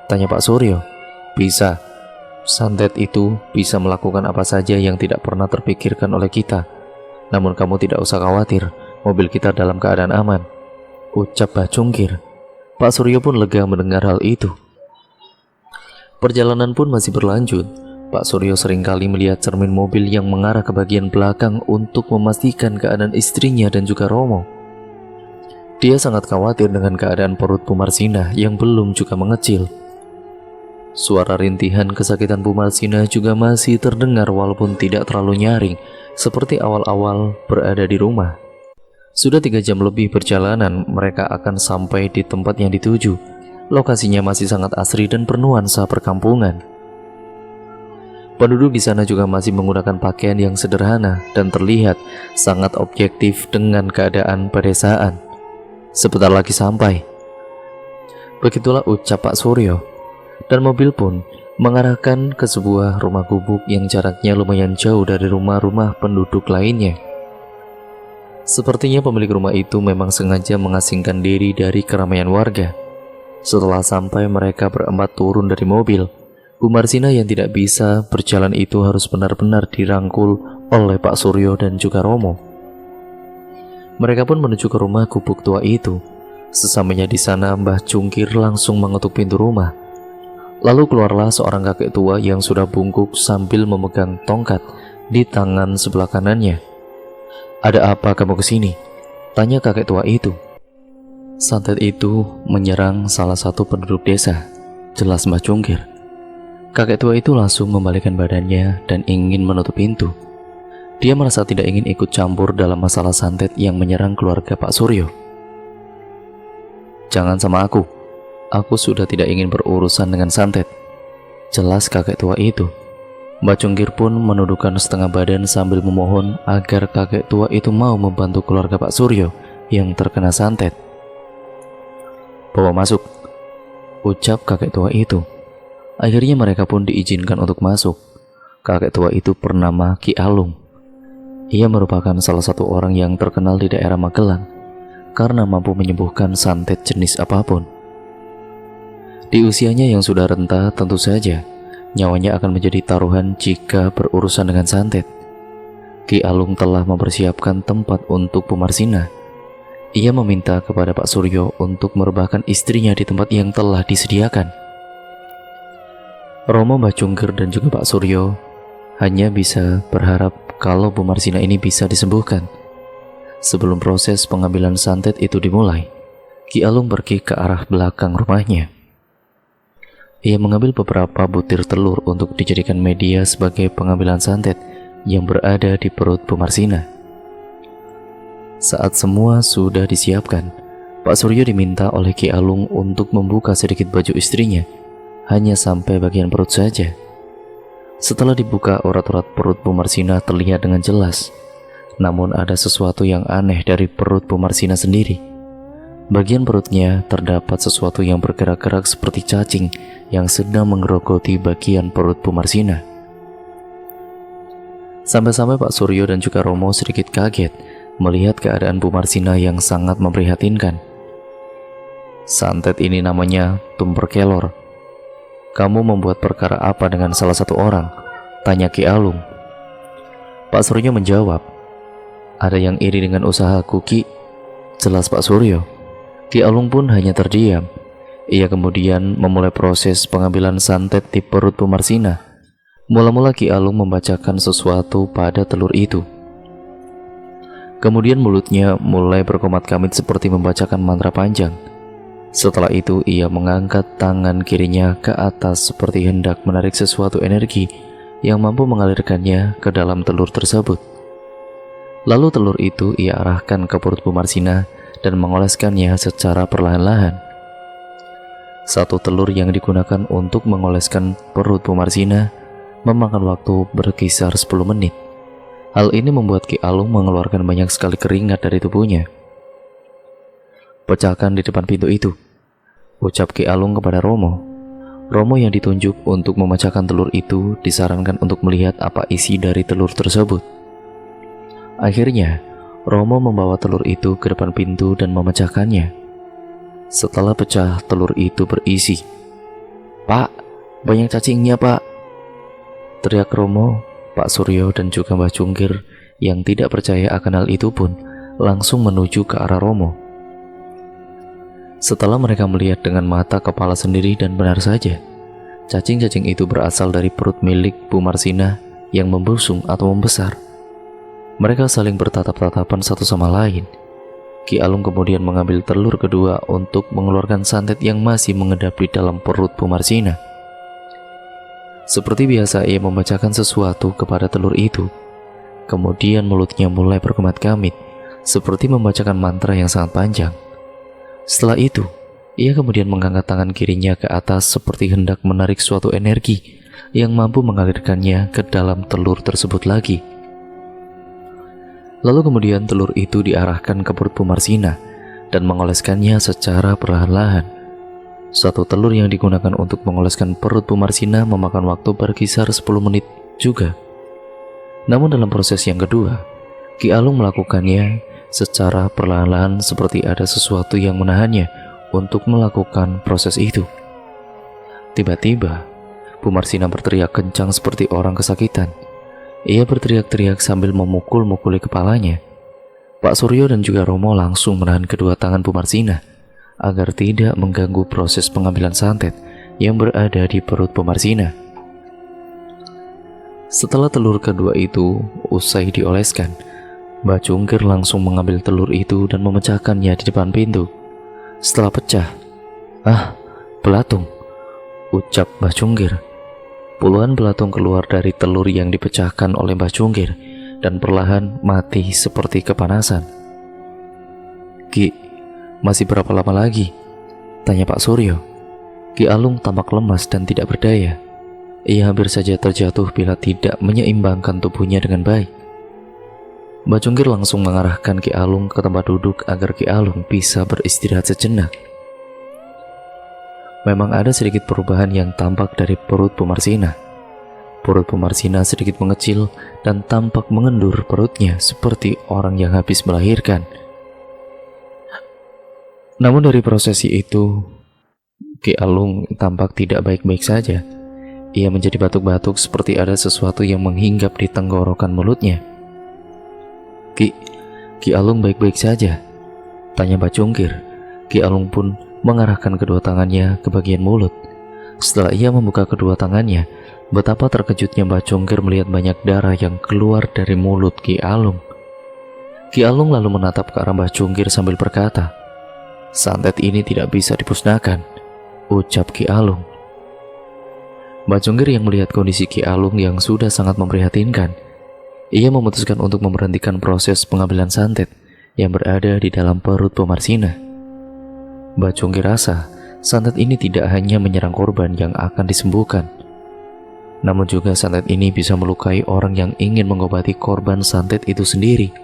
Tanya Pak Suryo. Bisa. Santet itu bisa melakukan apa saja yang tidak pernah terpikirkan oleh kita. Namun kamu tidak usah khawatir, mobil kita dalam keadaan aman, ucap Mbah Cungkir. Pak Suryo pun lega mendengar hal itu. Perjalanan pun masih berlanjut. Pak Suryo seringkali melihat cermin mobil yang mengarah ke bagian belakang untuk memastikan keadaan istrinya dan juga Romo. Dia sangat khawatir dengan keadaan perut Bu Marsina yang belum juga mengecil. Suara rintihan kesakitan Bu Marsina juga masih terdengar walaupun tidak terlalu nyaring seperti awal-awal berada di rumah. Sudah 3 jam lebih perjalanan, mereka akan sampai di tempat yang dituju. Lokasinya masih sangat asri dan bernuansa perkampungan. Penduduk di sana juga masih menggunakan pakaian yang sederhana dan terlihat sangat objektif dengan keadaan pedesaan. Sebentar lagi sampai. Begitulah ucap Pak Suryo. Dan mobil pun mengarahkan ke sebuah rumah gubuk yang jaraknya lumayan jauh dari rumah-rumah penduduk lainnya. Sepertinya pemilik rumah itu memang sengaja mengasingkan diri dari keramaian warga. Setelah sampai, mereka berempat turun dari mobil. Bu Marsina yang tidak bisa berjalan itu harus benar-benar dirangkul oleh Pak Suryo dan juga Romo. Mereka pun menuju ke rumah gubuk tua itu. Sesampainya di sana, Mbah Cungkir langsung mengetuk pintu rumah. Lalu keluarlah seorang kakek tua yang sudah bungkuk sambil memegang tongkat di tangan sebelah kanannya. Ada apa kamu kesini? Tanya kakek tua itu. Santet itu menyerang salah satu penduduk desa, jelas Mbah Cungkir. Kakek tua itu langsung membalikkan badannya dan ingin menutup pintu. Dia merasa tidak ingin ikut campur dalam masalah santet yang menyerang keluarga Pak Suryo. Jangan sama aku sudah tidak ingin berurusan dengan santet, jelas kakek tua itu. Mbah Cungkir pun menundukkan setengah badan sambil memohon agar kakek tua itu mau membantu keluarga Pak Suryo yang terkena santet. Bawa masuk, ucap kakek tua itu. Akhirnya mereka pun diizinkan untuk masuk. Kakek tua itu bernama Ki Alung. Ia merupakan salah satu orang yang terkenal di daerah Magelang karena mampu menyembuhkan santet jenis apapun. Di usianya yang sudah renta, tentu saja nyawanya akan menjadi taruhan jika berurusan dengan santet. Ki Alung telah mempersiapkan tempat untuk Bu Marsina. Ia meminta kepada Pak Suryo untuk merebahkan istrinya di tempat yang telah disediakan. Romo, Mbah Cungkir dan juga Pak Suryo hanya bisa berharap kalau Bu Marsina ini bisa disembuhkan. Sebelum proses pengambilan santet itu dimulai, Ki Alung pergi ke arah belakang rumahnya. Ia mengambil beberapa butir telur untuk dijadikan media sebagai pengambilan santet yang berada di perut Bu Marsina. Saat semua sudah disiapkan, Pak Suryo diminta oleh Ki Alung untuk membuka sedikit baju istrinya, hanya sampai bagian perut saja. Setelah dibuka, urat-urat perut Bu Marsina terlihat dengan jelas. Namun ada sesuatu yang aneh dari perut Bu Marsina sendiri. Bagian perutnya terdapat sesuatu yang bergerak-gerak seperti cacing yang sedang menggerogoti bagian perut Bu Marsina. Sampai-sampai Pak Suryo dan juga Romo sedikit kaget melihat keadaan Bu Marsina yang sangat memprihatinkan. Santet ini namanya tumper kelor. Kamu membuat perkara apa dengan salah satu orang? Tanya Ki Alung. Pak Suryo menjawab, ada yang iri dengan usahaku, Ki, jelas Pak Suryo. Ki Alung pun hanya terdiam. Ia kemudian memulai proses pengambilan santet di perut Bu Marsina. Mula-mula Ki Alung membacakan sesuatu pada telur itu. Kemudian mulutnya mulai berkomat-kamit seperti membacakan mantra panjang. Setelah itu ia mengangkat tangan kirinya ke atas seperti hendak menarik sesuatu energi yang mampu mengalirkannya ke dalam telur tersebut. Lalu telur itu ia arahkan ke perut Bu Marsina dan mengoleskannya secara perlahan-lahan. Satu telur yang digunakan untuk mengoleskan perut Bu Marsina memakan waktu berkisar 10 menit. Hal ini membuat Ki Alung mengeluarkan banyak sekali keringat dari tubuhnya. "Pecahkan di depan pintu itu," ucap Ki Alung kepada Romo. Romo yang ditunjuk untuk memecahkan telur itu disarankan untuk melihat apa isi dari telur tersebut. Akhirnya, Romo membawa telur itu ke depan pintu dan memecahkannya. Setelah pecah, telur itu berisi. "Pak, banyak cacingnya, Pak!" teriak Romo. Pak Suryo dan juga Mbah Cungkir yang tidak percaya akan hal itu pun langsung menuju ke arah Romo. Setelah mereka melihat dengan mata kepala sendiri, dan benar saja, cacing-cacing itu berasal dari perut milik Bu Marsina yang membusung atau membesar. Mereka saling bertatap-tatapan satu sama lain. Ki Alung kemudian mengambil telur kedua untuk mengeluarkan santet yang masih mengedap di dalam perut Bu Marsina. Seperti biasa ia membacakan sesuatu kepada telur itu. Kemudian mulutnya mulai berkemat-kamit, seperti membacakan mantra yang sangat panjang. Setelah itu, ia kemudian mengangkat tangan kirinya ke atas seperti hendak menarik suatu energi yang mampu mengalirkannya ke dalam telur tersebut lagi. Lalu kemudian telur itu diarahkan ke perut Bu Marsina dan mengoleskannya secara perlahan-lahan. Satu telur yang digunakan untuk mengoleskan perut Bu Marsina memakan waktu berkisar 10 menit juga. Namun dalam proses yang kedua, Ki Alung melakukannya secara perlahan-lahan seperti ada sesuatu yang menahannya untuk melakukan proses itu. Tiba-tiba, Bu Marsina berteriak kencang seperti orang kesakitan. Ia berteriak-teriak sambil memukul-mukuli kepalanya. Pak Suryo dan juga Romo langsung menahan kedua tangan Bu Marsina agar tidak mengganggu proses pengambilan santet yang berada di perut Bu Marsina. Setelah telur kedua itu usai dioleskan, Mbah Cungkir langsung mengambil telur itu dan memecahkannya di depan pintu. Setelah pecah, "Ah, belatung," ucap Mbah Cungkir. Puluhan belatung keluar dari telur yang dipecahkan oleh Mbah Cungkir dan perlahan mati seperti kepanasan. "Ki, masih berapa lama lagi?" tanya Pak Suryo. Ki Alung tampak lemas dan tidak berdaya. Ia hampir saja terjatuh bila tidak menyeimbangkan tubuhnya dengan baik. Mbah Cungkir langsung mengarahkan Ki Alung ke tempat duduk agar Ki Alung bisa beristirahat sejenak. Memang ada sedikit perubahan yang tampak dari perut Bu Marsina. Perut Bu Marsina sedikit mengecil dan tampak mengendur perutnya seperti orang yang habis melahirkan. Namun dari prosesi itu, Ki Alung tampak tidak baik-baik saja. Ia menjadi batuk-batuk seperti ada sesuatu yang menghinggap di tenggorokan mulutnya. Ki Alung baik-baik saja?" tanya Mbah Cungkir. Ki Alung pun mengarahkan kedua tangannya ke bagian mulut. Setelah ia membuka kedua tangannya, betapa terkejutnya Mbah Cungkir melihat banyak darah yang keluar dari mulut Ki Alung. Ki Alung lalu menatap ke arah Mbah Cungkir sambil berkata, "Santet ini tidak bisa dimusnahkan," ucap Ki Alung. Mbah Cungkir yang melihat kondisi Ki Alung yang sudah sangat memprihatinkan, ia memutuskan untuk memberhentikan proses pengambilan santet yang berada di dalam perut Bu Marsina. Mbah Cungkir rasa santet ini tidak hanya menyerang korban yang akan disembuhkan, namun juga santet ini bisa melukai orang yang ingin mengobati korban santet itu sendiri.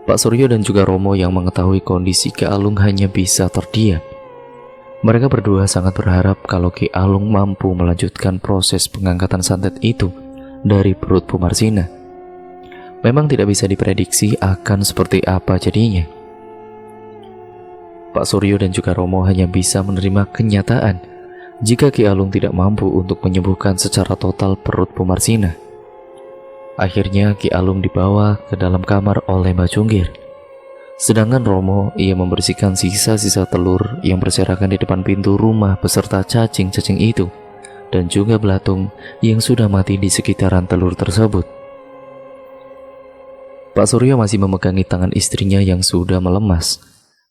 Pak Suryo dan juga Romo yang mengetahui kondisi Ki Alung hanya bisa terdiam. Mereka berdua sangat berharap kalau Ki Alung mampu melanjutkan proses pengangkatan santet itu dari perut Bu Marsina. Memang tidak bisa diprediksi akan seperti apa jadinya. Pak Suryo dan juga Romo hanya bisa menerima kenyataan jika Ki Alung tidak mampu untuk menyembuhkan secara total perut Bu Marsina. Akhirnya Ki Alung dibawa ke dalam kamar oleh Mbah Cungkir. Sedangkan Romo, ia membersihkan sisa-sisa telur yang berserakan di depan pintu rumah beserta cacing-cacing itu, dan juga belatung yang sudah mati di sekitaran telur tersebut. Pak Suryo masih memegangi tangan istrinya yang sudah melemas.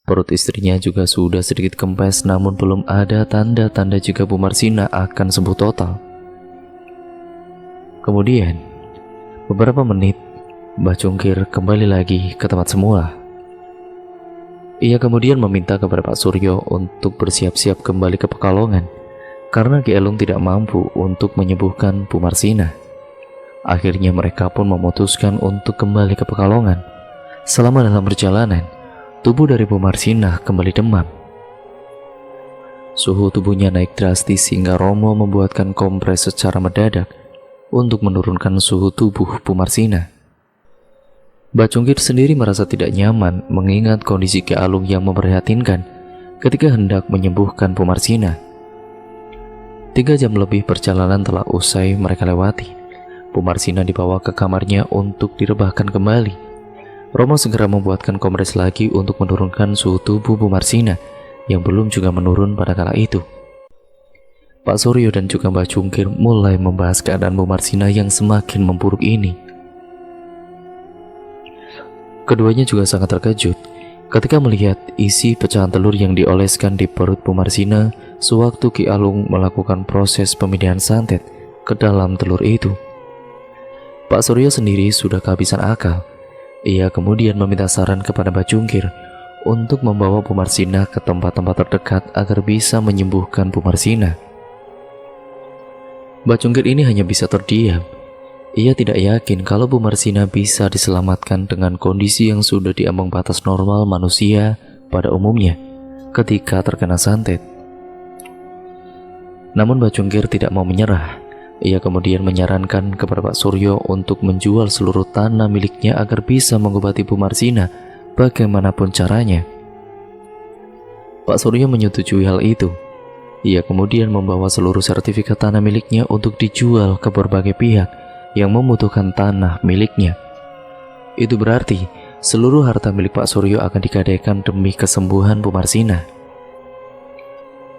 Perut istrinya juga sudah sedikit kempes, namun belum ada tanda-tanda jika Bu Marsina akan sembuh total. Kemudian, beberapa menit, Mbah Cungkir kembali lagi ke tempat semula. Ia kemudian meminta kepada Pak Suryo untuk bersiap-siap kembali ke Pekalongan, karena Ki Elung tidak mampu untuk menyembuhkan Bu Marsina. Akhirnya mereka pun memutuskan untuk kembali ke Pekalongan. Selama dalam perjalanan, tubuh dari Bu Marsina kembali demam. Suhu tubuhnya naik drastis hingga Romo membuatkan kompres secara mendadak untuk menurunkan suhu tubuh Bu Marsina. Mbah Cungkir sendiri merasa tidak nyaman mengingat kondisi Ki Alung yang memprihatinkan ketika hendak menyembuhkan Bu Marsina. 3 jam lebih perjalanan telah usai mereka lewati. Bu Marsina dibawa ke kamarnya untuk direbahkan kembali. Romo segera membuatkan kompres lagi untuk menurunkan suhu tubuh Bu Marsina yang belum juga menurun pada kala itu. Pak Suryo dan juga Mbah Cungkir mulai membahas keadaan Bu Marsina yang semakin memburuk ini. Keduanya juga sangat terkejut ketika melihat isi pecahan telur yang dioleskan di perut Bu Marsina sewaktu Ki Alung melakukan proses pemindahan santet ke dalam telur itu. Pak Suryo sendiri sudah kehabisan akal. Ia kemudian meminta saran kepada Mbah Cungkir untuk membawa Bu Marsina ke tempat-tempat terdekat agar bisa menyembuhkan Bu Marsina. Mbah Cungkir ini hanya bisa terdiam. Ia tidak yakin kalau Bu Marsina bisa diselamatkan dengan kondisi yang sudah di ambang batas normal manusia pada umumnya ketika terkena santet. Namun Mbah Cungkir tidak mau menyerah. Ia kemudian menyarankan kepada Pak Suryo untuk menjual seluruh tanah miliknya agar bisa mengobati Bu Marsina bagaimanapun caranya. Pak Suryo menyetujui hal itu. Ia kemudian membawa seluruh sertifikat tanah miliknya untuk dijual ke berbagai pihak yang membutuhkan tanah miliknya. Itu berarti seluruh harta milik Pak Suryo akan digadaikan demi kesembuhan Bu Marsina.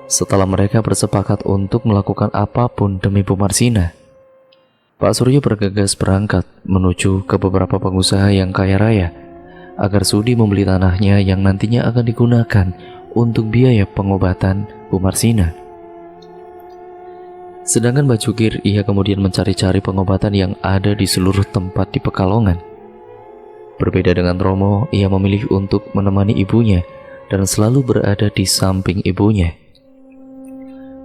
Setelah mereka bersepakat untuk melakukan apapun demi Bu Marsina, Pak Suryo bergegas berangkat menuju ke beberapa pengusaha yang kaya raya agar sudi membeli tanahnya yang nantinya akan digunakan untuk biaya pengobatan Bu Marsina. Sedangkan Mbah Cungkir, ia kemudian mencari-cari pengobatan yang ada di seluruh tempat di Pekalongan. Berbeda dengan Romo, ia memilih untuk menemani ibunya dan selalu berada di samping ibunya.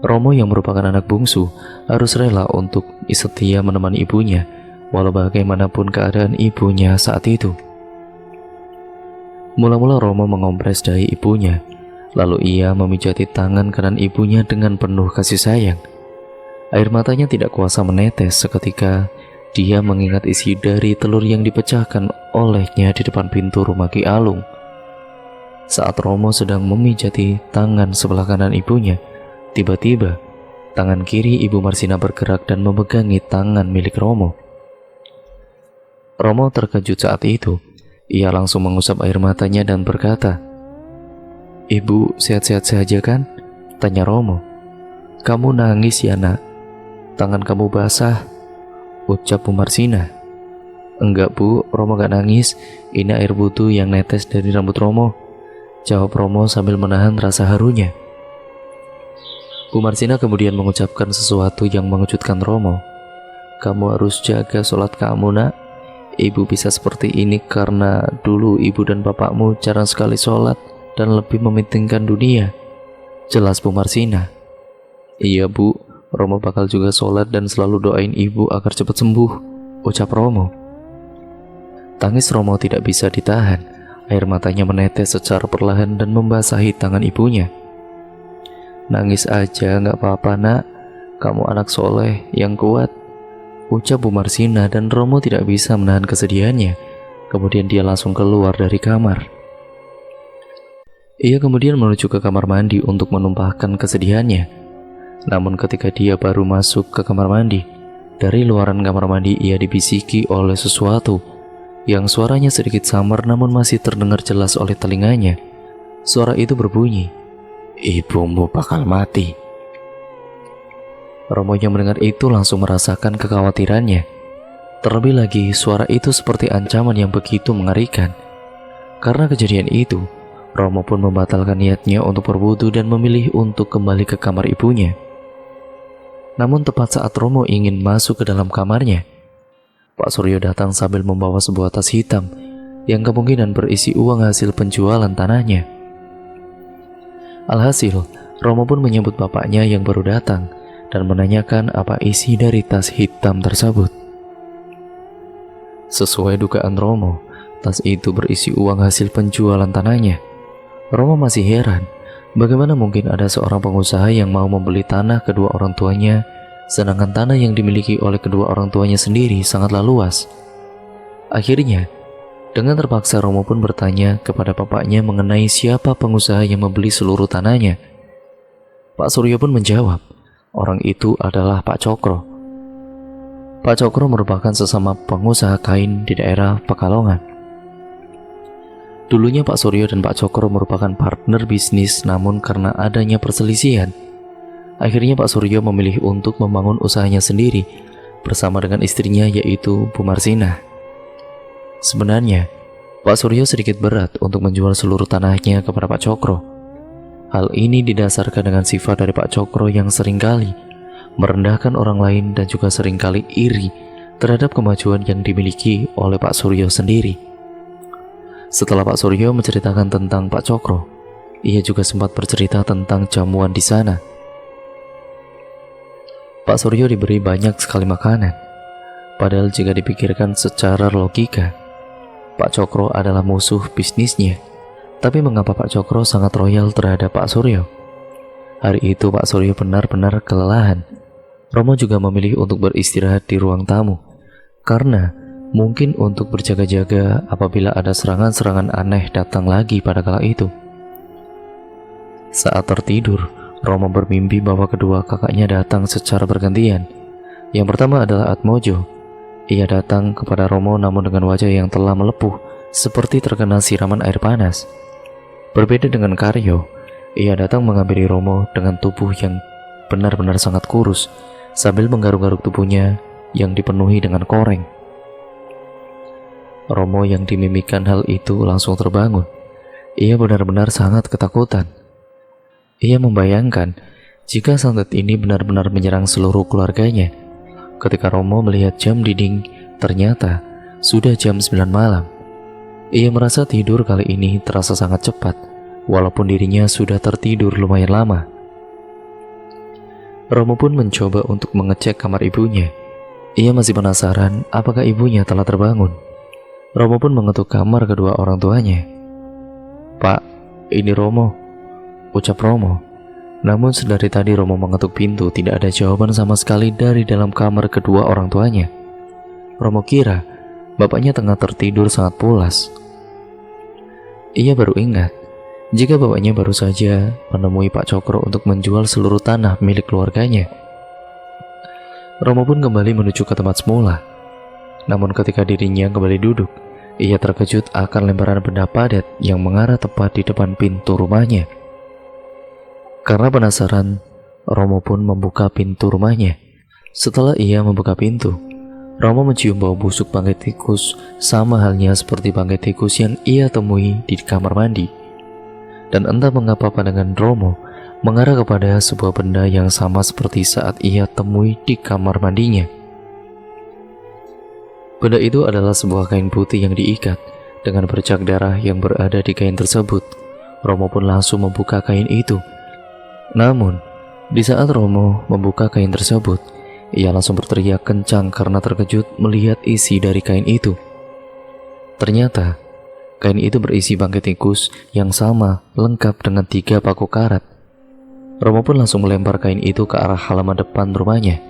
Romo yang merupakan anak bungsu harus rela untuk setia menemani ibunya walau bagaimanapun keadaan ibunya saat itu. Mula-mula Romo mengompres dahi ibunya, lalu ia memijati tangan kanan ibunya dengan penuh kasih sayang. Air matanya tidak kuasa menetes seketika dia mengingat isi dari telur yang dipecahkan olehnya di depan pintu rumah Ki Alung. Saat Romo sedang memijati tangan sebelah kanan ibunya, tiba-tiba tangan kiri Ibu Marsina bergerak dan memegangi tangan milik Romo. Romo terkejut saat itu. Ia langsung mengusap air matanya dan berkata, "Ibu sehat-sehat saja kan?" tanya Romo. "Kamu nangis ya nak? Tangan kamu basah," ucap Bu Marsina. "Enggak Bu, Romo gak nangis. Ini air butuh yang netes dari rambut Romo," jawab Romo sambil menahan rasa harunya. Bu Marsina kemudian mengucapkan sesuatu yang mengejutkan Romo. "Kamu harus jaga sholat kamu nak. Ibu bisa seperti ini karena dulu ibu dan bapakmu jarang sekali sholat dan lebih mementingkan dunia," jelas Bu Marsina. "Iya Bu, Romo bakal juga sholat dan selalu doain ibu agar cepat sembuh," ucap Romo. Tangis Romo tidak bisa ditahan. Air matanya menetes secara perlahan dan membasahi tangan ibunya. "Nangis aja gak apa-apa nak, kamu anak soleh yang kuat," ucap Bu Marsina, dan Romo tidak bisa menahan kesedihannya. Kemudian dia langsung keluar dari kamar. Ia kemudian menuju ke kamar mandi untuk menumpahkan kesedihannya. Namun ketika dia baru masuk ke kamar mandi, dari luaran kamar mandi ia dibisiki oleh sesuatu yang suaranya sedikit samar namun masih terdengar jelas oleh telinganya. Suara itu berbunyi, "Ibumu bakal mati." Romo yang mendengar itu langsung merasakan kekhawatirannya. Terlebih lagi suara itu seperti ancaman yang begitu mengerikan. Karena kejadian itu, Romo pun membatalkan niatnya untuk berwudu dan memilih untuk kembali ke kamar ibunya. Namun tepat saat Romo ingin masuk ke dalam kamarnya, Pak Suryo datang sambil membawa sebuah tas hitam yang kemungkinan berisi uang hasil penjualan tanahnya. Alhasil, Romo pun menyambut bapaknya yang baru datang dan menanyakan apa isi dari tas hitam tersebut. Sesuai dugaan Romo, tas itu berisi uang hasil penjualan tanahnya. Romo masih heran, bagaimana mungkin ada seorang pengusaha yang mau membeli tanah kedua orang tuanya, sedangkan tanah yang dimiliki oleh kedua orang tuanya sendiri sangatlah luas. Akhirnya, dengan terpaksa Romo pun bertanya kepada bapaknya mengenai siapa pengusaha yang membeli seluruh tanahnya. Pak Suryo pun menjawab, orang itu adalah Pak Cokro. Pak Cokro merupakan sesama pengusaha kain di daerah Pekalongan. Dulunya Pak Suryo dan Pak Cokro merupakan partner bisnis, namun karena adanya perselisihan, akhirnya Pak Suryo memilih untuk membangun usahanya sendiri bersama dengan istrinya, yaitu Bu Marsina. Sebenarnya, Pak Suryo sedikit berat untuk menjual seluruh tanahnya kepada Pak Cokro. Hal ini didasarkan dengan sifat dari Pak Cokro yang seringkali merendahkan orang lain dan juga seringkali iri terhadap kemajuan yang dimiliki oleh Pak Suryo sendiri. Setelah Pak Suryo menceritakan tentang Pak Cokro, ia juga sempat bercerita tentang jamuan di sana. Pak Suryo diberi banyak sekali makanan, padahal jika dipikirkan secara logika, Pak Cokro adalah musuh bisnisnya. Tapi mengapa Pak Cokro sangat royal terhadap Pak Suryo? Hari itu Pak Suryo benar-benar kelelahan. Romo juga memilih untuk beristirahat di ruang tamu, karena mungkin untuk berjaga-jaga apabila ada serangan-serangan aneh datang lagi pada kala itu. Saat tertidur, Romo bermimpi bahwa kedua kakaknya datang secara bergantian. Yang pertama adalah Atmojo. Ia datang kepada Romo namun dengan wajah yang telah melepuh, seperti terkena siraman air panas. Berbeda dengan Karyo, ia datang menghampiri Romo dengan tubuh yang benar-benar sangat kurus, sambil menggaruk-garuk tubuhnya yang dipenuhi dengan koreng. Romo yang dimimikkan hal itu langsung terbangun. Ia benar-benar sangat ketakutan. Ia membayangkan jika santet ini benar-benar menyerang seluruh keluarganya. Ketika Romo melihat jam dinding, ternyata sudah jam 9 malam. Ia merasa tidur kali ini terasa sangat cepat, walaupun dirinya sudah tertidur lumayan lama. Romo pun mencoba untuk mengecek kamar ibunya. Ia masih penasaran apakah ibunya telah terbangun. Romo pun mengetuk kamar kedua orang tuanya. "Pak, ini Romo," ucap Romo. Namun sedari tadi Romo mengetuk pintu, tidak ada jawaban sama sekali dari dalam kamar kedua orang tuanya. Romo kira bapaknya tengah tertidur sangat pulas. Ia baru ingat jika bapaknya baru saja menemui Pak Cokro untuk menjual seluruh tanah milik keluarganya. Romo pun kembali menuju ke tempat semula. Namun ketika dirinya kembali duduk, ia terkejut akan lemparan benda padat yang mengarah tepat di depan pintu rumahnya. Karena penasaran, Romo pun membuka pintu rumahnya. Setelah ia membuka pintu, Romo mencium bau busuk bangkai tikus, sama halnya seperti bangkai tikus yang ia temui di kamar mandi. Dan entah mengapa pandangan Romo mengarah kepada sebuah benda yang sama seperti saat ia temui di kamar mandinya. Benda itu adalah sebuah kain putih yang diikat dengan bercak darah yang berada di kain tersebut. Romo pun langsung membuka kain itu. Namun, di saat Romo membuka kain tersebut, ia langsung berteriak kencang karena terkejut melihat isi dari kain itu. Ternyata, kain itu berisi bangkai tikus yang sama, lengkap dengan 3 paku karat. Romo pun langsung melempar kain itu ke arah halaman depan rumahnya.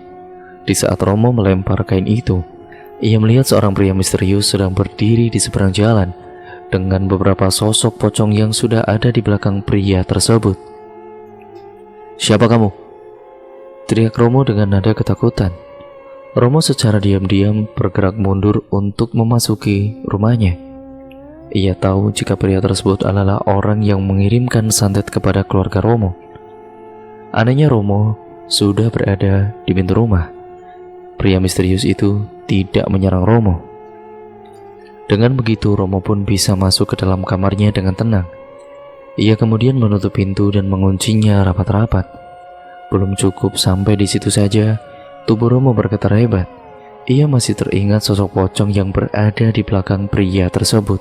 Di saat Romo melempar kain itu, ia melihat seorang pria misterius sedang berdiri di seberang jalan dengan beberapa sosok pocong yang sudah ada di belakang pria tersebut. "Siapa kamu?" teriak Romo dengan nada ketakutan. Romo secara diam-diam bergerak mundur untuk memasuki rumahnya. Ia tahu jika pria tersebut adalah orang yang mengirimkan santet kepada keluarga Romo. Anehnya Romo sudah berada di pintu rumah. Pria misterius itu tidak menyerang Romo. Dengan begitu Romo pun bisa masuk ke dalam kamarnya dengan tenang. Ia kemudian menutup pintu dan menguncinya rapat-rapat. Belum cukup sampai di situ saja, tubuh Romo bergetar hebat. Ia masih teringat sosok pocong yang berada di belakang pria tersebut.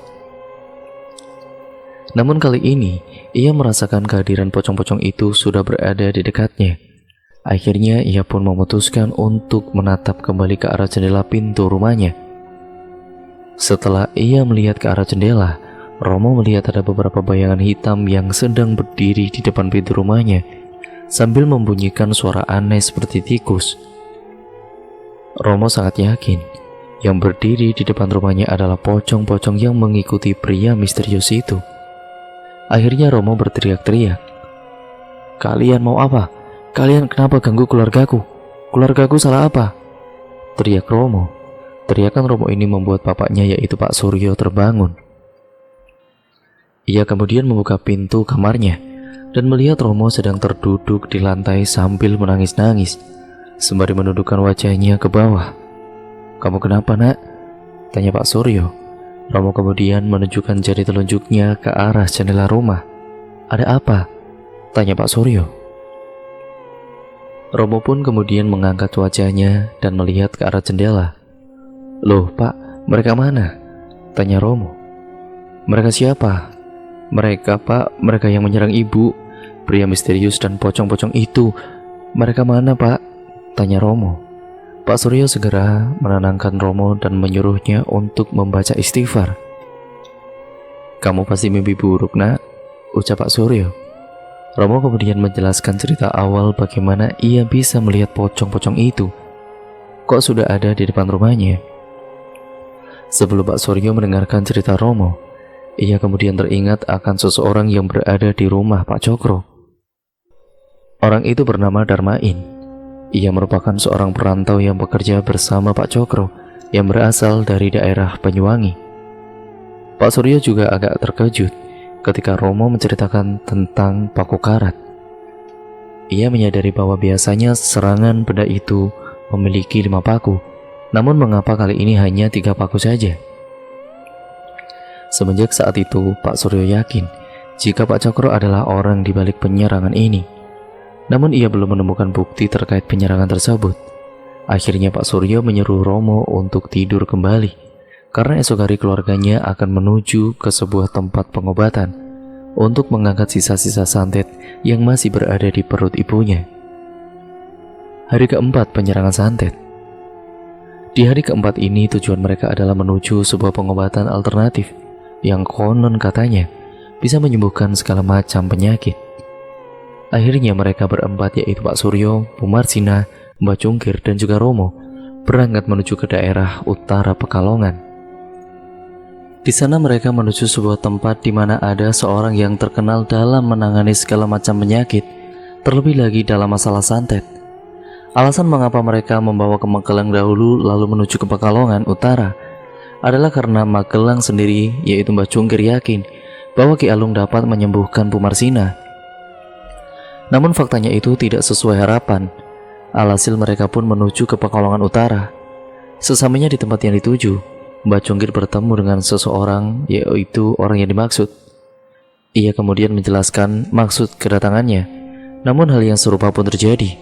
Namun kali ini, ia merasakan kehadiran pocong-pocong itu sudah berada di dekatnya. Akhirnya ia pun memutuskan untuk menatap kembali ke arah jendela pintu rumahnya. Setelah ia melihat ke arah jendela, Romo melihat ada beberapa bayangan hitam yang sedang berdiri di depan pintu rumahnya sambil membunyikan suara aneh seperti tikus. Romo sangat yakin yang berdiri di depan rumahnya adalah pocong-pocong yang mengikuti pria misterius itu. Akhirnya Romo berteriak-teriak, "Kalian mau apa? Kalian kenapa ganggu keluargaku? Keluargaku salah apa?" teriak Romo. Teriakan Romo ini membuat bapaknya, yaitu Pak Suryo, terbangun. Ia kemudian membuka pintu kamarnya dan melihat Romo sedang terduduk di lantai sambil menangis-nangis sembari menundukkan wajahnya ke bawah. "Kamu kenapa, Nak?" tanya Pak Suryo. Romo kemudian menunjukkan jari telunjuknya ke arah jendela rumah. "Ada apa?" tanya Pak Suryo. Romo pun kemudian mengangkat wajahnya dan melihat ke arah jendela. "Loh, Pak, mereka mana?" tanya Romo. "Mereka siapa?" "Mereka, Pak, mereka yang menyerang ibu, pria misterius dan pocong-pocong itu. Mereka mana, Pak?" tanya Romo. Pak Suryo segera menenangkan Romo dan menyuruhnya untuk membaca istighfar. "Kamu pasti mimpi buruk, Nak," ucap Pak Suryo. Romo kemudian menjelaskan cerita awal bagaimana ia bisa melihat pocong-pocong itu. Kok sudah ada di depan rumahnya? Sebelum Pak Suryo mendengarkan cerita Romo, ia kemudian teringat akan seseorang yang berada di rumah Pak Cokro. Orang itu bernama Darmain. Ia merupakan seorang perantau yang bekerja bersama Pak Cokro yang berasal dari daerah Banyuwangi. Pak Suryo juga agak terkejut ketika Romo menceritakan tentang paku karat. Ia menyadari bahwa biasanya serangan benda itu memiliki 5 paku, namun mengapa kali ini hanya 3 paku saja? Semenjak saat itu, Pak Suryo yakin jika Pak Cokro adalah orang di balik penyerangan ini. Namun ia belum menemukan bukti terkait penyerangan tersebut. Akhirnya Pak Suryo menyeru Romo untuk tidur kembali, karena esok hari keluarganya akan menuju ke sebuah tempat pengobatan untuk mengangkat sisa-sisa santet yang masih berada di perut ibunya. Hari keempat penyerangan santet. Di hari keempat ini tujuan mereka adalah menuju sebuah pengobatan alternatif yang konon katanya bisa menyembuhkan segala macam penyakit. Akhirnya mereka berempat, yaitu Pak Suryo, Bu Marsina, Mbak Cungkir, dan juga Romo, berangkat menuju ke daerah utara Pekalongan. Di sana mereka menuju sebuah tempat di mana ada seorang yang terkenal dalam menangani segala macam penyakit, terlebih lagi dalam masalah santet. Alasan mengapa mereka membawa ke Magelang dahulu lalu menuju ke Pekalongan Utara adalah karena Magelang sendiri, yaitu Mbak Cungkir, yakin bahwa Ki Alung dapat menyembuhkan Bu Marsina. Namun faktanya itu tidak sesuai harapan. Alhasil mereka pun menuju ke Pekalongan Utara. Sesamanya di tempat yang dituju, Mbak Cungkir bertemu dengan seseorang, yaitu orang yang dimaksud. Ia kemudian menjelaskan maksud kedatangannya. Namun hal yang serupa pun terjadi.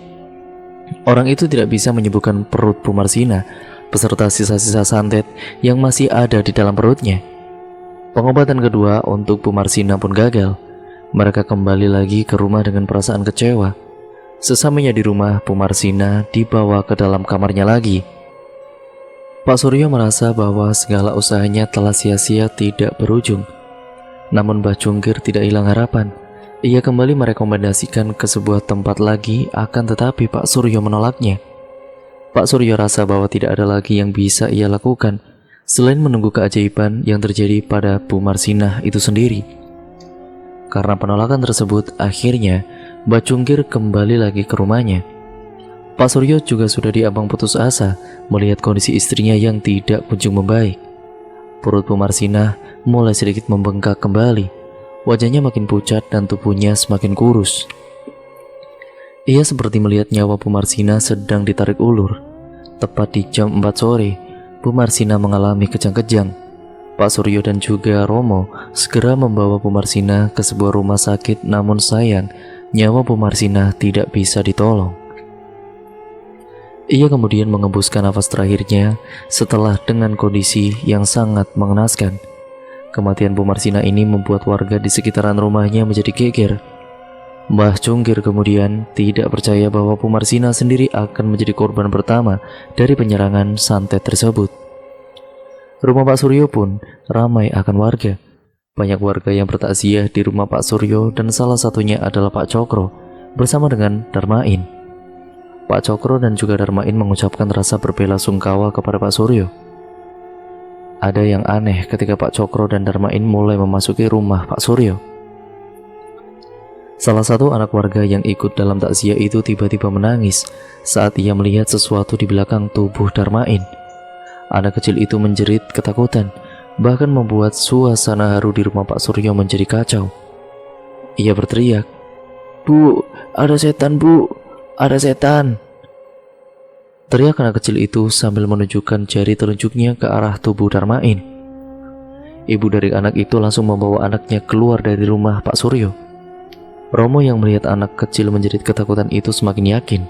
Orang itu tidak bisa menyembuhkan perut Bu Marsina beserta sisa-sisa santet yang masih ada di dalam perutnya. Pengobatan kedua untuk Bu Marsina pun gagal. Mereka kembali lagi ke rumah dengan perasaan kecewa. Sesamanya di rumah, Bu Marsina dibawa ke dalam kamarnya lagi. Pak Suryo merasa bahwa segala usahanya telah sia-sia, tidak berujung. Namun Mbah Cungkir tidak hilang harapan. Ia kembali merekomendasikan ke sebuah tempat lagi, akan tetapi Pak Suryo menolaknya. Pak Suryo rasa bahwa tidak ada lagi yang bisa ia lakukan selain menunggu keajaiban yang terjadi pada Bu Marsina itu sendiri. Karena penolakan tersebut, akhirnya Mbak Cungkir kembali lagi ke rumahnya. Pak Suryo juga sudah diambang putus asa melihat kondisi istrinya yang tidak kunjung membaik. Perut Bu Marsina mulai sedikit membengkak kembali. Wajahnya makin pucat dan tubuhnya semakin kurus. Ia seperti melihat nyawa Bu Marsina sedang ditarik ulur. Tepat di jam 4 sore, Bu Marsina mengalami kejang-kejang. Pak Suryo dan juga Romo segera membawa Bu Marsina ke sebuah rumah sakit, namun sayang, nyawa Bu Marsina tidak bisa ditolong. Ia kemudian mengembuskan nafas terakhirnya setelah dengan kondisi yang sangat mengenaskan. Kematian Bu Marsina ini membuat warga di sekitaran rumahnya menjadi geger. Mbah Cungkir kemudian tidak percaya bahwa Bu Marsina sendiri akan menjadi korban pertama dari penyerangan santet tersebut. Rumah Pak Suryo pun ramai akan warga. Banyak warga yang bertakziah di rumah Pak Suryo dan salah satunya adalah Pak Cokro bersama dengan Darmain. Pak Cokro dan juga Darmain mengucapkan rasa berbelasungkawa kepada Pak Suryo. Ada yang aneh ketika Pak Cokro dan Darmain mulai memasuki rumah Pak Suryo. Salah satu anak warga yang ikut dalam takziah itu tiba-tiba menangis saat ia melihat sesuatu di belakang tubuh Darmain. Anak kecil itu menjerit ketakutan, bahkan membuat suasana haru di rumah Pak Suryo menjadi kacau. Ia berteriak, "Bu, ada setan bu, ada setan!" Teriak anak kecil itu sambil menunjukkan jari telunjuknya ke arah tubuh Darmain. Ibu dari anak itu langsung membawa anaknya keluar dari rumah Pak Suryo. Romo yang melihat anak kecil menjerit ketakutan itu semakin yakin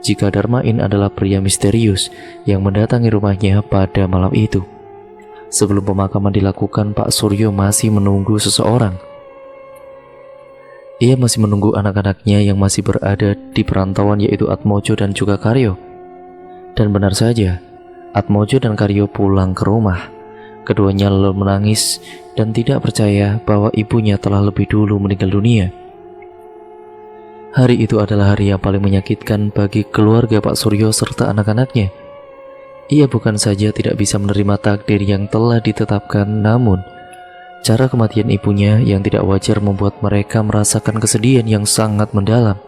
jika Darmain adalah pria misterius yang mendatangi rumahnya pada malam itu. Sebelum pemakaman dilakukan, Pak Suryo masih menunggu seseorang. Ia masih menunggu anak-anaknya yang masih berada di perantauan, yaitu Atmojo dan juga Karyo. Dan benar saja, Atmojo dan Karyo pulang ke rumah. Keduanya lalu menangis dan tidak percaya bahwa ibunya telah lebih dulu meninggal dunia. Hari itu adalah hari yang paling menyakitkan bagi keluarga Pak Suryo serta anak-anaknya. Ia bukan saja tidak bisa menerima takdir yang telah ditetapkan, namun cara kematian ibunya yang tidak wajar membuat mereka merasakan kesedihan yang sangat mendalam.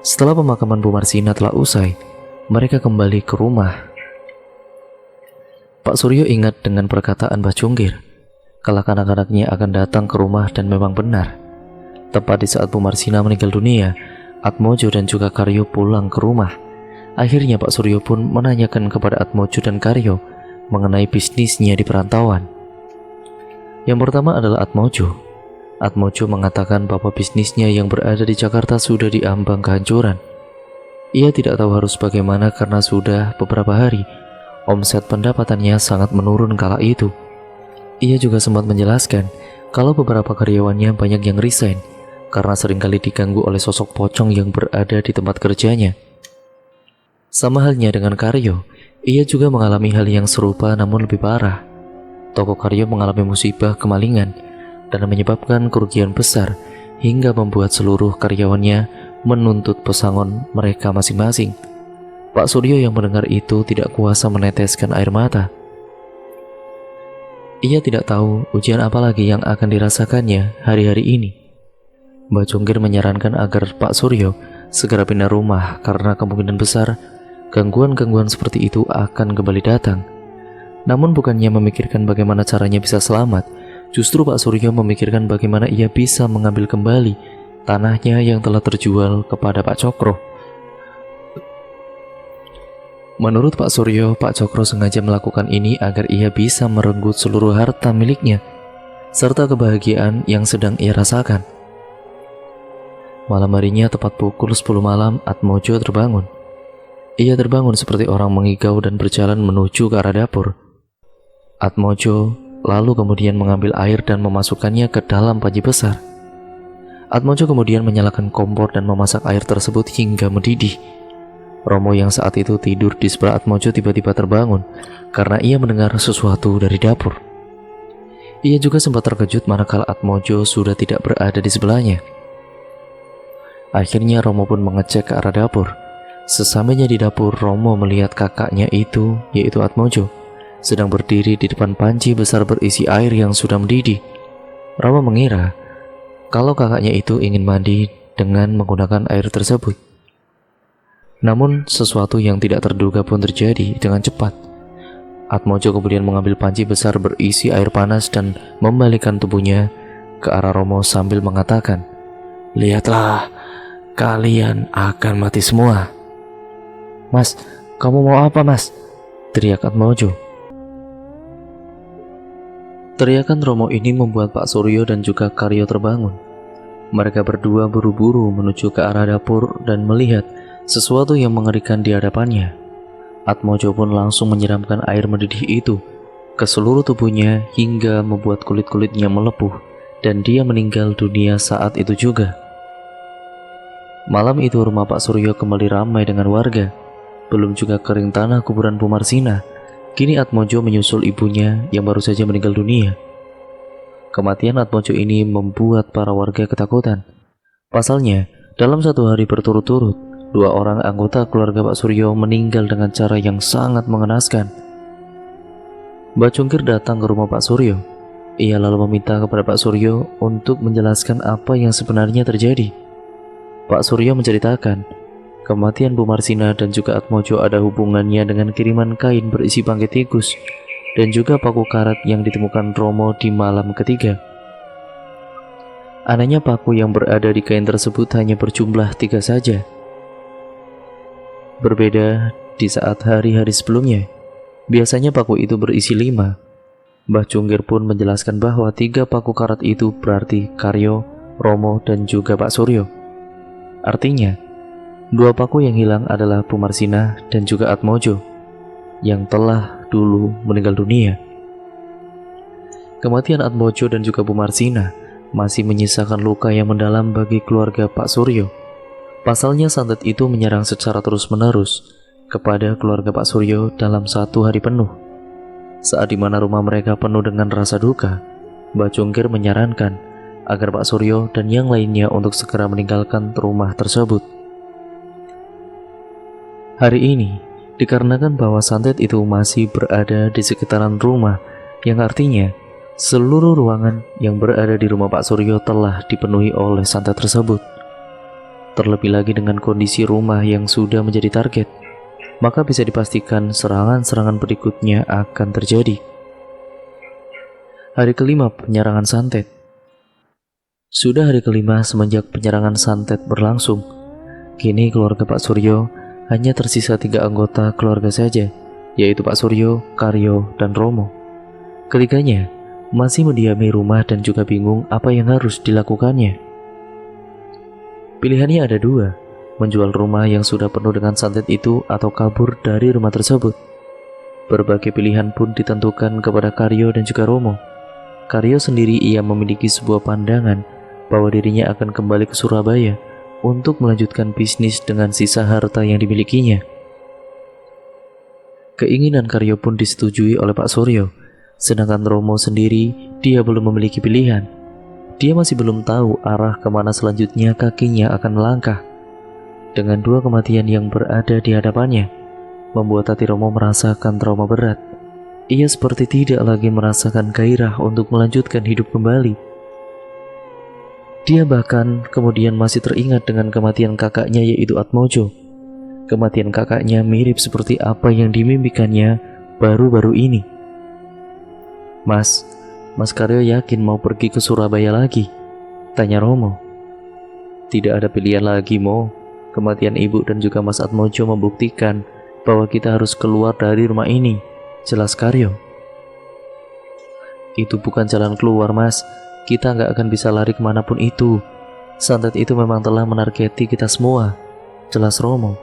Setelah pemakaman Bu Marsina telah usai, mereka kembali ke rumah. Pak Suryo ingat dengan perkataan Mbah Cungkir, kalau anak-anaknya akan datang ke rumah, dan memang benar. Tepat di saat Bu Marsina meninggal dunia, Atmojo dan juga Karyo pulang ke rumah. Akhirnya Pak Suryo pun menanyakan kepada Atmojo dan Karyo mengenai bisnisnya di perantauan. Yang pertama adalah Atmojo. Atmojo mengatakan bahwa bisnisnya yang berada di Jakarta sudah diambang kehancuran. Ia tidak tahu harus bagaimana karena sudah beberapa hari omset pendapatannya sangat menurun kala itu. Ia juga sempat menjelaskan kalau beberapa karyawannya banyak yang resign karena seringkali diganggu oleh sosok pocong yang berada di tempat kerjanya. Sama halnya dengan Karyo, ia juga mengalami hal yang serupa namun lebih parah. Toko Karyo mengalami musibah kemalingan dan menyebabkan kerugian besar hingga membuat seluruh karyawannya menuntut pesangon mereka masing-masing. Pak Suryo yang mendengar itu tidak kuasa meneteskan air mata. Ia tidak tahu ujian apa lagi yang akan dirasakannya hari-hari ini. Mbah Cungkir menyarankan agar Pak Suryo segera pindah rumah karena kemungkinan besar gangguan-gangguan seperti itu akan kembali datang. Namun bukannya memikirkan bagaimana caranya bisa selamat, justru Pak Suryo memikirkan bagaimana ia bisa mengambil kembali tanahnya yang telah terjual kepada Pak Cokro. Menurut Pak Suryo, Pak Cokro sengaja melakukan ini agar ia bisa merenggut seluruh harta miliknya serta kebahagiaan yang sedang ia rasakan. Malam harinya tepat pukul 10 malam, Atmojo terbangun. Ia terbangun seperti orang mengigau dan berjalan menuju ke arah dapur. Atmojo lalu kemudian mengambil air dan memasukkannya ke dalam panci besar. Atmojo kemudian menyalakan kompor dan memasak air tersebut hingga mendidih. Romo yang saat itu tidur di sebelah Atmojo tiba-tiba terbangun karena ia mendengar sesuatu dari dapur. Ia juga sempat terkejut manakala Atmojo sudah tidak berada di sebelahnya. Akhirnya Romo pun mengecek ke arah dapur. Sesampainya di dapur, Romo melihat kakaknya itu, yaitu Atmojo, sedang berdiri di depan panci besar berisi air yang sudah mendidih. Romo mengira kalau kakaknya itu ingin mandi dengan menggunakan air tersebut. Namun sesuatu yang tidak terduga pun terjadi dengan cepat. Atmojo kemudian mengambil panci besar berisi air panas dan membalikkan tubuhnya ke arah Romo sambil mengatakan, "Lihatlah, kalian akan mati semua." "Mas, kamu mau apa mas?" teriak Atmojo. Teriakan Romo ini membuat Pak Suryo dan juga Karyo terbangun. Mereka berdua buru-buru menuju ke arah dapur dan melihat sesuatu yang mengerikan di hadapannya. Atmojo pun langsung menyiramkan air mendidih itu ke seluruh tubuhnya hingga membuat kulit-kulitnya melepuh dan dia meninggal dunia saat itu juga. Malam itu rumah Pak Suryo kembali ramai dengan warga. Belum juga kering tanah kuburan Bu Marsina, kini Atmojo menyusul ibunya yang baru saja meninggal dunia. Kematian Atmojo ini membuat para warga ketakutan. Pasalnya, dalam satu hari berturut-turut, 2 orang anggota keluarga Pak Suryo meninggal dengan cara yang sangat mengenaskan. Mbak Cungkir datang ke rumah Pak Suryo. Ia lalu meminta kepada Pak Suryo untuk menjelaskan apa yang sebenarnya terjadi. Pak Suryo menceritakan, kematian Bu Marsina dan juga Atmojo ada hubungannya dengan kiriman kain berisi bangkai tikus dan juga paku karat yang ditemukan Romo di malam ketiga. Anehnya paku yang berada di kain tersebut hanya berjumlah 3 saja. Berbeda di saat hari-hari sebelumnya, biasanya paku itu berisi 5. Mbah Cungkir pun menjelaskan bahwa 3 paku karat itu berarti Karyo, Romo, dan juga Pak Suryo. Artinya, 2 paku yang hilang adalah Bu Marsina dan juga Atmojo yang telah dulu meninggal dunia. Kematian Atmojo dan juga Bu Marsina masih menyisakan luka yang mendalam bagi keluarga Pak Suryo. Pasalnya santet itu menyerang secara terus-menerus kepada keluarga Pak Suryo dalam 1 hari penuh. Saat dimana rumah mereka penuh dengan rasa duka, Mbak Cungkir menyarankan agar Pak Suryo dan yang lainnya untuk segera meninggalkan rumah tersebut. Hari ini, dikarenakan bahwa santet itu masih berada di sekitaran rumah, yang artinya seluruh ruangan yang berada di rumah Pak Suryo telah dipenuhi oleh santet tersebut. Terlebih lagi dengan kondisi rumah yang sudah menjadi target, maka bisa dipastikan serangan-serangan berikutnya akan terjadi. Hari kelima penyerangan santet. Sudah hari kelima semenjak penyerangan santet berlangsung. Kini keluarga Pak Suryo hanya tersisa 3 anggota keluarga saja, yaitu Pak Suryo, Karyo, dan Romo. Ketiganya masih mendiami rumah dan juga bingung apa yang harus dilakukannya. Pilihannya ada 2, menjual rumah yang sudah penuh dengan santet itu atau kabur dari rumah tersebut. Berbagai pilihan pun ditentukan kepada Karyo dan juga Romo. Karyo sendiri ia memiliki sebuah pandangan bahwa dirinya akan kembali ke Surabaya untuk melanjutkan bisnis dengan sisa harta yang dimilikinya. Keinginan Karyo pun disetujui oleh Pak Suryo, sedangkan Romo sendiri dia belum memiliki pilihan. Dia masih belum tahu arah kemana selanjutnya kakinya akan melangkah. Dengan 2 kematian yang berada di hadapannya, membuat hati Romo merasakan trauma berat. Ia seperti tidak lagi merasakan gairah untuk melanjutkan hidup kembali. Dia bahkan kemudian masih teringat dengan kematian kakaknya yaitu Atmojo. Kematian kakaknya mirip seperti apa yang dimimpikannya baru-baru ini. Mas Karyo yakin mau pergi ke Surabaya lagi? Tanya Romo. Tidak ada pilihan lagi, Mo. Kematian ibu dan juga Mas Atmojo membuktikan bahwa kita harus keluar dari rumah ini, jelas Karyo. Itu bukan jalan keluar, Mas. Kita nggak akan bisa lari kemanapun itu. Santet itu memang telah menargeti kita semua, jelas Romo.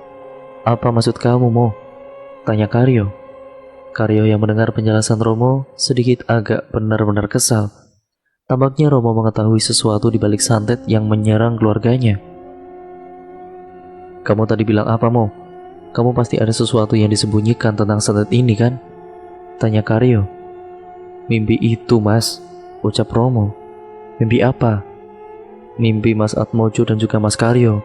Apa maksud kamu, Mo? Tanya Karyo. Karyo yang mendengar penjelasan Romo sedikit agak benar-benar kesal. Tampaknya Romo mengetahui sesuatu di balik santet yang menyerang keluarganya. Kamu tadi bilang apa, Mo? Kamu pasti ada sesuatu yang disembunyikan tentang santet ini, kan? Tanya Karyo. Mimpi itu, Mas, ucap Romo. Mimpi apa? Mimpi Mas Atmojo dan juga Mas Karyo.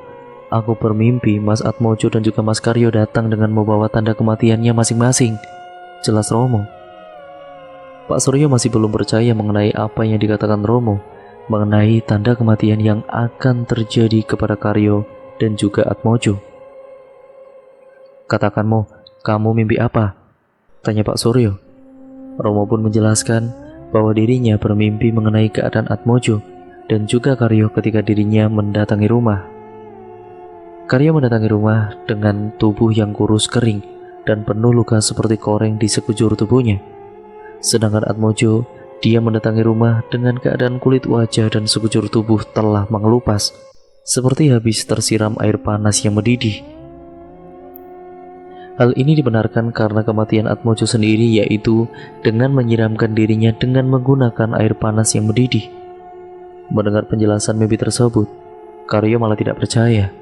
Aku bermimpi Mas Atmojo dan juga Mas Karyo datang dengan membawa tanda kematiannya masing-masing, jelas Romo. Pak Suryo masih belum percaya mengenai apa yang dikatakan Romo, mengenai tanda kematian yang akan terjadi kepada Karyo dan juga Atmojo. Katakan, Mo, kamu mimpi apa? Tanya Pak Suryo. Romo pun menjelaskan bahwa dirinya bermimpi mengenai keadaan Atmojo dan juga Karyo ketika dirinya mendatangi rumah. Karyo mendatangi rumah dengan tubuh yang kurus kering dan penuh luka seperti koreng di sekujur tubuhnya. Sedangkan Atmojo Dia mendatangi rumah dengan keadaan kulit wajah dan sekujur tubuh telah mengelupas, seperti habis tersiram air panas yang mendidih. Hal ini dibenarkan karena kematian Atmojo sendiri, yaitu dengan menyiramkan dirinya dengan menggunakan air panas yang mendidih. Mendengar penjelasan mimpi tersebut, Karyo malah tidak percaya.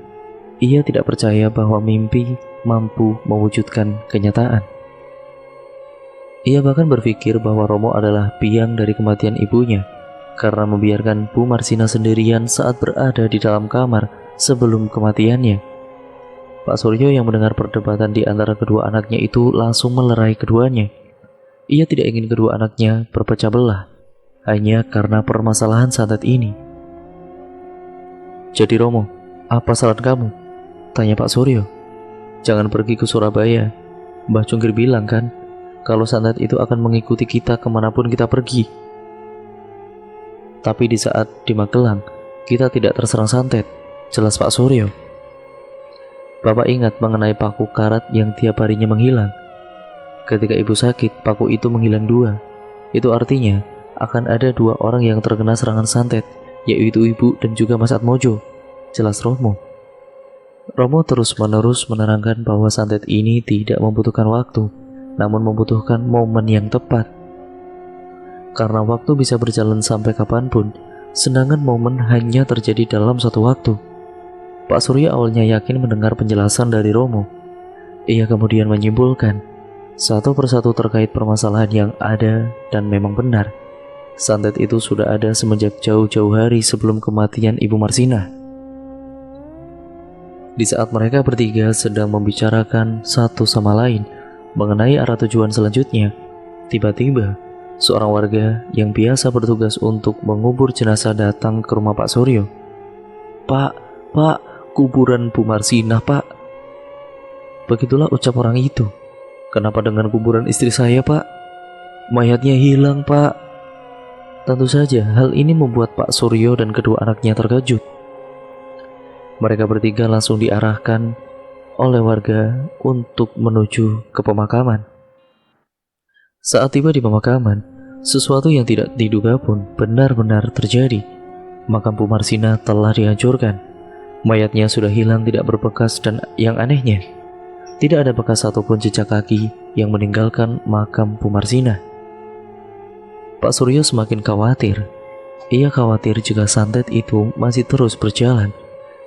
Ia tidak percaya bahwa mimpi mampu mewujudkan kenyataan. Ia bahkan berpikir bahwa Romo adalah biang dari kematian ibunya karena membiarkan Bu Marsina sendirian saat berada di dalam kamar sebelum kematiannya. Pak Suryo yang mendengar perdebatan di antara kedua anaknya itu langsung melerai keduanya. Ia tidak ingin kedua anaknya berpecah belah hanya karena permasalahan santet ini. "Jadi Romo, apa saran kamu?" tanya Pak Suryo. "Jangan pergi ke Surabaya. Mbah Cungkir bilang kan, kalau santet itu akan mengikuti kita kemanapun kita pergi. Tapi di saat di Magelang, kita tidak terserang santet," jelas Pak Suryo. "Bapak ingat mengenai paku karat yang tiap harinya menghilang. Ketika ibu sakit, paku itu menghilang 2. Itu artinya akan ada 2 orang yang terkena serangan santet, yaitu ibu dan juga Mas Atmojo," jelas Romo. Romo terus-menerus menerangkan bahwa santet ini tidak membutuhkan waktu, namun membutuhkan momen yang tepat. Karena waktu bisa berjalan sampai kapanpun, sedangkan momen hanya terjadi dalam satu waktu. Pak Surya awalnya yakin mendengar penjelasan dari Romo. Ia kemudian menyimpulkan satu persatu terkait permasalahan yang ada dan memang benar. Santet itu sudah ada semenjak jauh-jauh hari sebelum kematian Ibu Marsina. Di saat mereka bertiga sedang membicarakan satu sama lain mengenai arah tujuan selanjutnya, tiba-tiba seorang warga yang biasa bertugas untuk mengubur jenazah datang ke rumah Pak Suryo. Pak, kuburan Bu Marsina, Pak." Begitulah ucap orang itu. "Kenapa dengan kuburan istri saya, Pak? Mayatnya hilang, Pak." Tentu saja hal ini membuat Pak Suryo dan kedua anaknya terkejut. Mereka bertiga langsung diarahkan oleh warga untuk menuju ke pemakaman. Saat tiba di pemakaman, sesuatu yang tidak diduga pun benar-benar terjadi. Makam Bu Marsina telah dihancurkan. Mayatnya sudah hilang tidak berbekas dan yang anehnya, tidak ada bekas ataupun jejak kaki yang meninggalkan makam Bu Marsina. Pak Suryo semakin khawatir. Ia khawatir jika santet itu masih terus berjalan,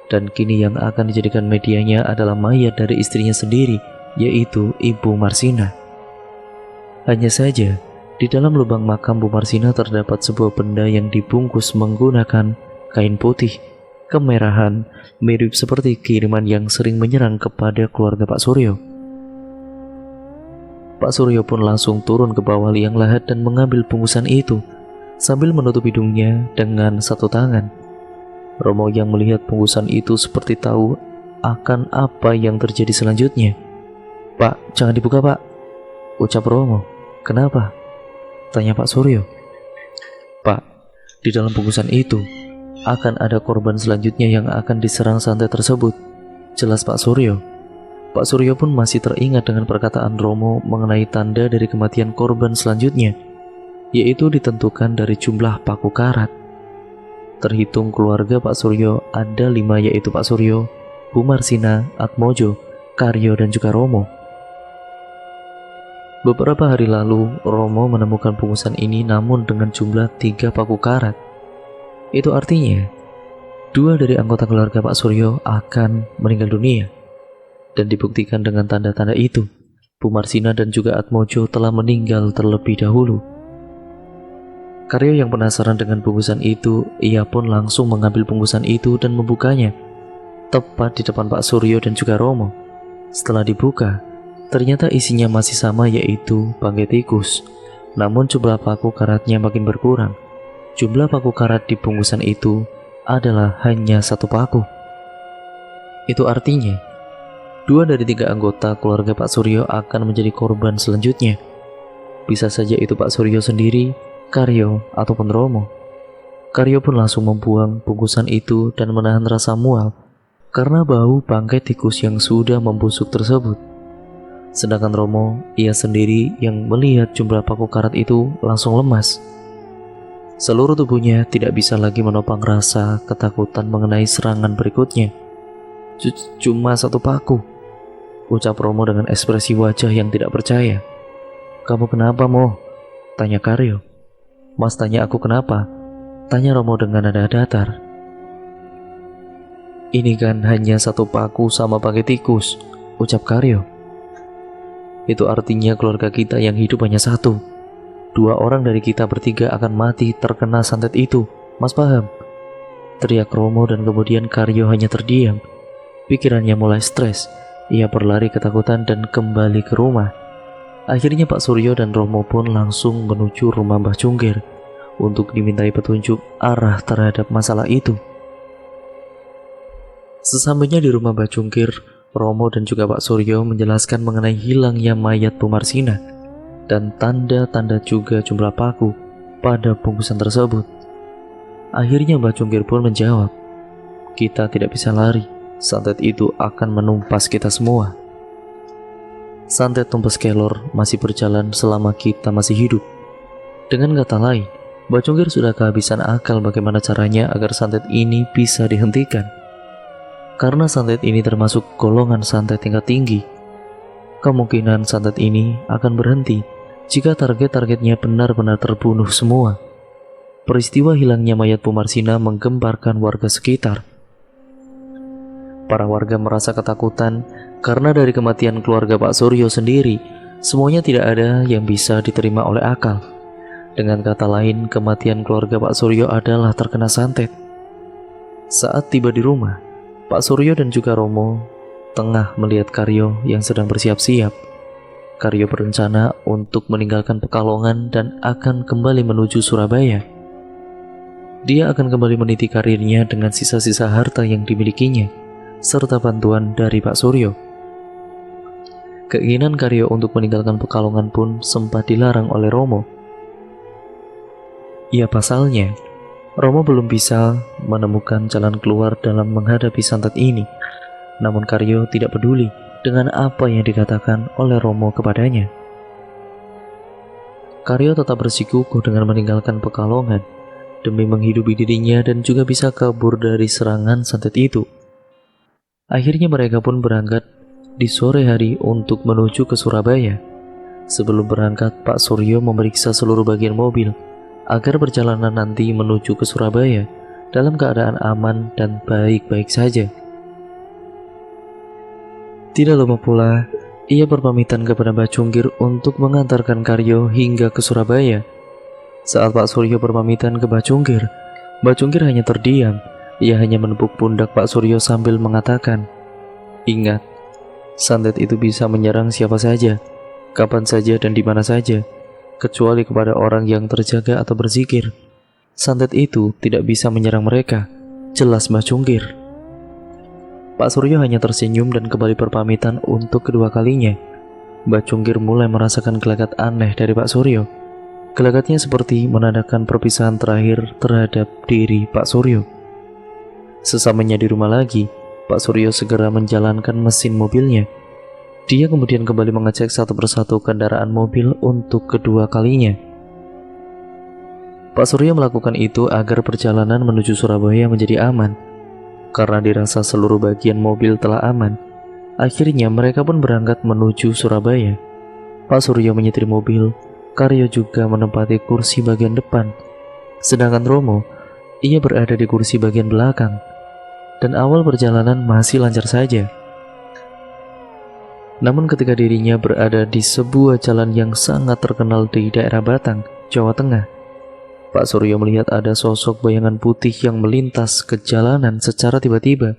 dan kini yang akan dijadikan medianya adalah mayat dari istrinya sendiri, yaitu Ibu Marsina. Hanya saja, di dalam lubang makam Bu Marsina terdapat sebuah benda yang dibungkus menggunakan kain putih kemerahan, mirip seperti kiriman yang sering menyerang kepada keluarga Pak Suryo. Pak Suryo pun langsung turun ke bawah liang lahat dan mengambil bungkusan itu sambil menutup hidungnya dengan satu tangan. Romo yang melihat bungkusan itu seperti tahu akan apa yang terjadi selanjutnya. "Pak, jangan dibuka, Pak," ucap Romo. "Kenapa?" tanya Pak Suryo. "Pak, di dalam bungkusan itu akan ada korban selanjutnya yang akan diserang santet tersebut," jelas Pak Suryo. Pak Suryo pun masih teringat dengan perkataan Romo mengenai tanda dari kematian korban selanjutnya, yaitu ditentukan dari jumlah paku karat. Terhitung keluarga Pak Suryo ada 5, yaitu Pak Suryo, Bu Marsina, Atmojo, Karyo, dan juga Romo. Beberapa hari lalu, Romo menemukan bungkusan ini namun dengan jumlah 3 paku karat. Itu artinya 2 dari anggota keluarga Pak Suryo akan meninggal dunia. Dan dibuktikan dengan tanda-tanda itu, Bu Marsina dan juga Atmojo telah meninggal terlebih dahulu. Karyo yang penasaran dengan bungkusan itu, ia pun langsung mengambil bungkusan itu dan membukanya tepat di depan Pak Suryo dan juga Romo. Setelah dibuka, ternyata isinya masih sama, yaitu bangkai tikus. Namun jumlah paku karatnya makin berkurang. Jumlah paku karat di bungkusan itu adalah hanya 1 paku. Itu artinya 2 dari 3 anggota keluarga Pak Suryo akan menjadi korban selanjutnya. Bisa saja itu Pak Suryo sendiri, Karyo, ataupun Romo. Karyo pun langsung membuang bungkusan itu dan menahan rasa mual karena bau bangkai tikus yang sudah membusuk tersebut. Sedangkan Romo, ia sendiri yang melihat jumlah paku karat itu langsung lemas. Seluruh tubuhnya tidak bisa lagi menopang rasa ketakutan mengenai serangan berikutnya. Cuma satu paku, ucap Romo dengan ekspresi wajah yang tidak percaya. Kamu kenapa, Mo? Tanya Karyo. Mas tanya aku kenapa? Tanya Romo dengan nada datar. Ini kan hanya satu paku sama pakai tikus, ucap Karyo. Itu artinya keluarga kita yang hidup hanya satu. 2 orang dari kita bertiga akan mati terkena santet itu. Mas paham? Teriak Romo dan kemudian Karyo hanya terdiam. Pikirannya mulai stres. Ia berlari ketakutan dan kembali ke rumah. Akhirnya Pak Suryo dan Romo pun langsung menuju rumah Mbah Cungkir untuk dimintai petunjuk arah terhadap masalah itu. Sesampainya di rumah Mbah Cungkir, Romo dan juga Pak Suryo menjelaskan mengenai hilangnya mayat Bu Marsina dan tanda-tanda juga jumlah paku pada bungkusan tersebut. Akhirnya Mbah Cungkir pun menjawab, kita tidak bisa lari, santet itu akan menumpas kita semua. Santet tumpes kelor masih berjalan selama kita masih hidup. Dengan kata lain, Mbah Cungkir sudah kehabisan akal bagaimana caranya agar santet ini bisa dihentikan. Karena santet ini termasuk golongan santet tingkat tinggi, kemungkinan santet ini akan berhenti jika target-targetnya benar-benar terbunuh semua. Peristiwa hilangnya mayat Bu Marsina menggemparkan warga sekitar. Para warga merasa ketakutan karena dari kematian keluarga Pak Suryo sendiri, semuanya tidak ada yang bisa diterima oleh akal. Dengan kata lain, kematian keluarga Pak Suryo adalah terkena santet. Saat tiba di rumah, Pak Suryo dan juga Romo tengah melihat Karyo yang sedang bersiap-siap. Karyo berencana untuk meninggalkan Pekalongan dan akan kembali menuju Surabaya. Dia akan kembali meniti karirnya dengan sisa-sisa harta yang dimilikinya, serta bantuan dari Pak Suryo. Keinginan Karyo untuk meninggalkan Pekalongan pun sempat dilarang oleh Romo. Ya pasalnya, Romo belum bisa menemukan jalan keluar dalam menghadapi santet ini. Namun Karyo tidak peduli dengan apa yang dikatakan oleh Romo kepadanya. Karyo tetap bersikukuh dengan meninggalkan Pekalongan demi menghidupi dirinya dan juga bisa kabur dari serangan santet itu. Akhirnya mereka pun berangkat di sore hari untuk menuju ke Surabaya. Sebelum berangkat, Pak Suryo memeriksa seluruh bagian mobil agar perjalanan nanti menuju ke Surabaya dalam keadaan aman dan baik-baik saja. Tidak lama pula, ia berpamitan kepada Mbah Cungkir untuk mengantarkan Karyo hingga ke Surabaya. Saat Pak Suryo berpamitan ke Mbah Cungkir hanya terdiam. Ia hanya menepuk pundak Pak Suryo sambil mengatakan, "Ingat, santet itu bisa menyerang siapa saja, kapan saja dan di mana saja, kecuali kepada orang yang terjaga atau berzikir. Santet itu tidak bisa menyerang mereka." Jelas Mbah Cungkir. Pak Suryo hanya tersenyum dan kembali berpamitan untuk kedua kalinya. Mbah Cungkir mulai merasakan gelagat aneh dari Pak Suryo. Gelagatnya seperti menandakan perpisahan terakhir terhadap diri Pak Suryo. Sesamanya di rumah lagi, Pak Suryo segera menjalankan mesin mobilnya. Dia kemudian kembali mengecek satu persatu kendaraan mobil untuk kedua kalinya. Pak Suryo melakukan itu agar perjalanan menuju Surabaya menjadi aman. Karena dirasa seluruh bagian mobil telah aman, akhirnya mereka pun berangkat menuju Surabaya. Pak Suryo menyetir mobil, Karyo juga menempati kursi bagian depan. Sedangkan Romo, ia berada di kursi bagian belakang. Dan awal perjalanan masih lancar saja. Namun ketika dirinya berada di sebuah jalan yang sangat terkenal di daerah Batang, Jawa Tengah, Pak Suryo melihat ada sosok bayangan putih yang melintas ke jalanan secara tiba-tiba.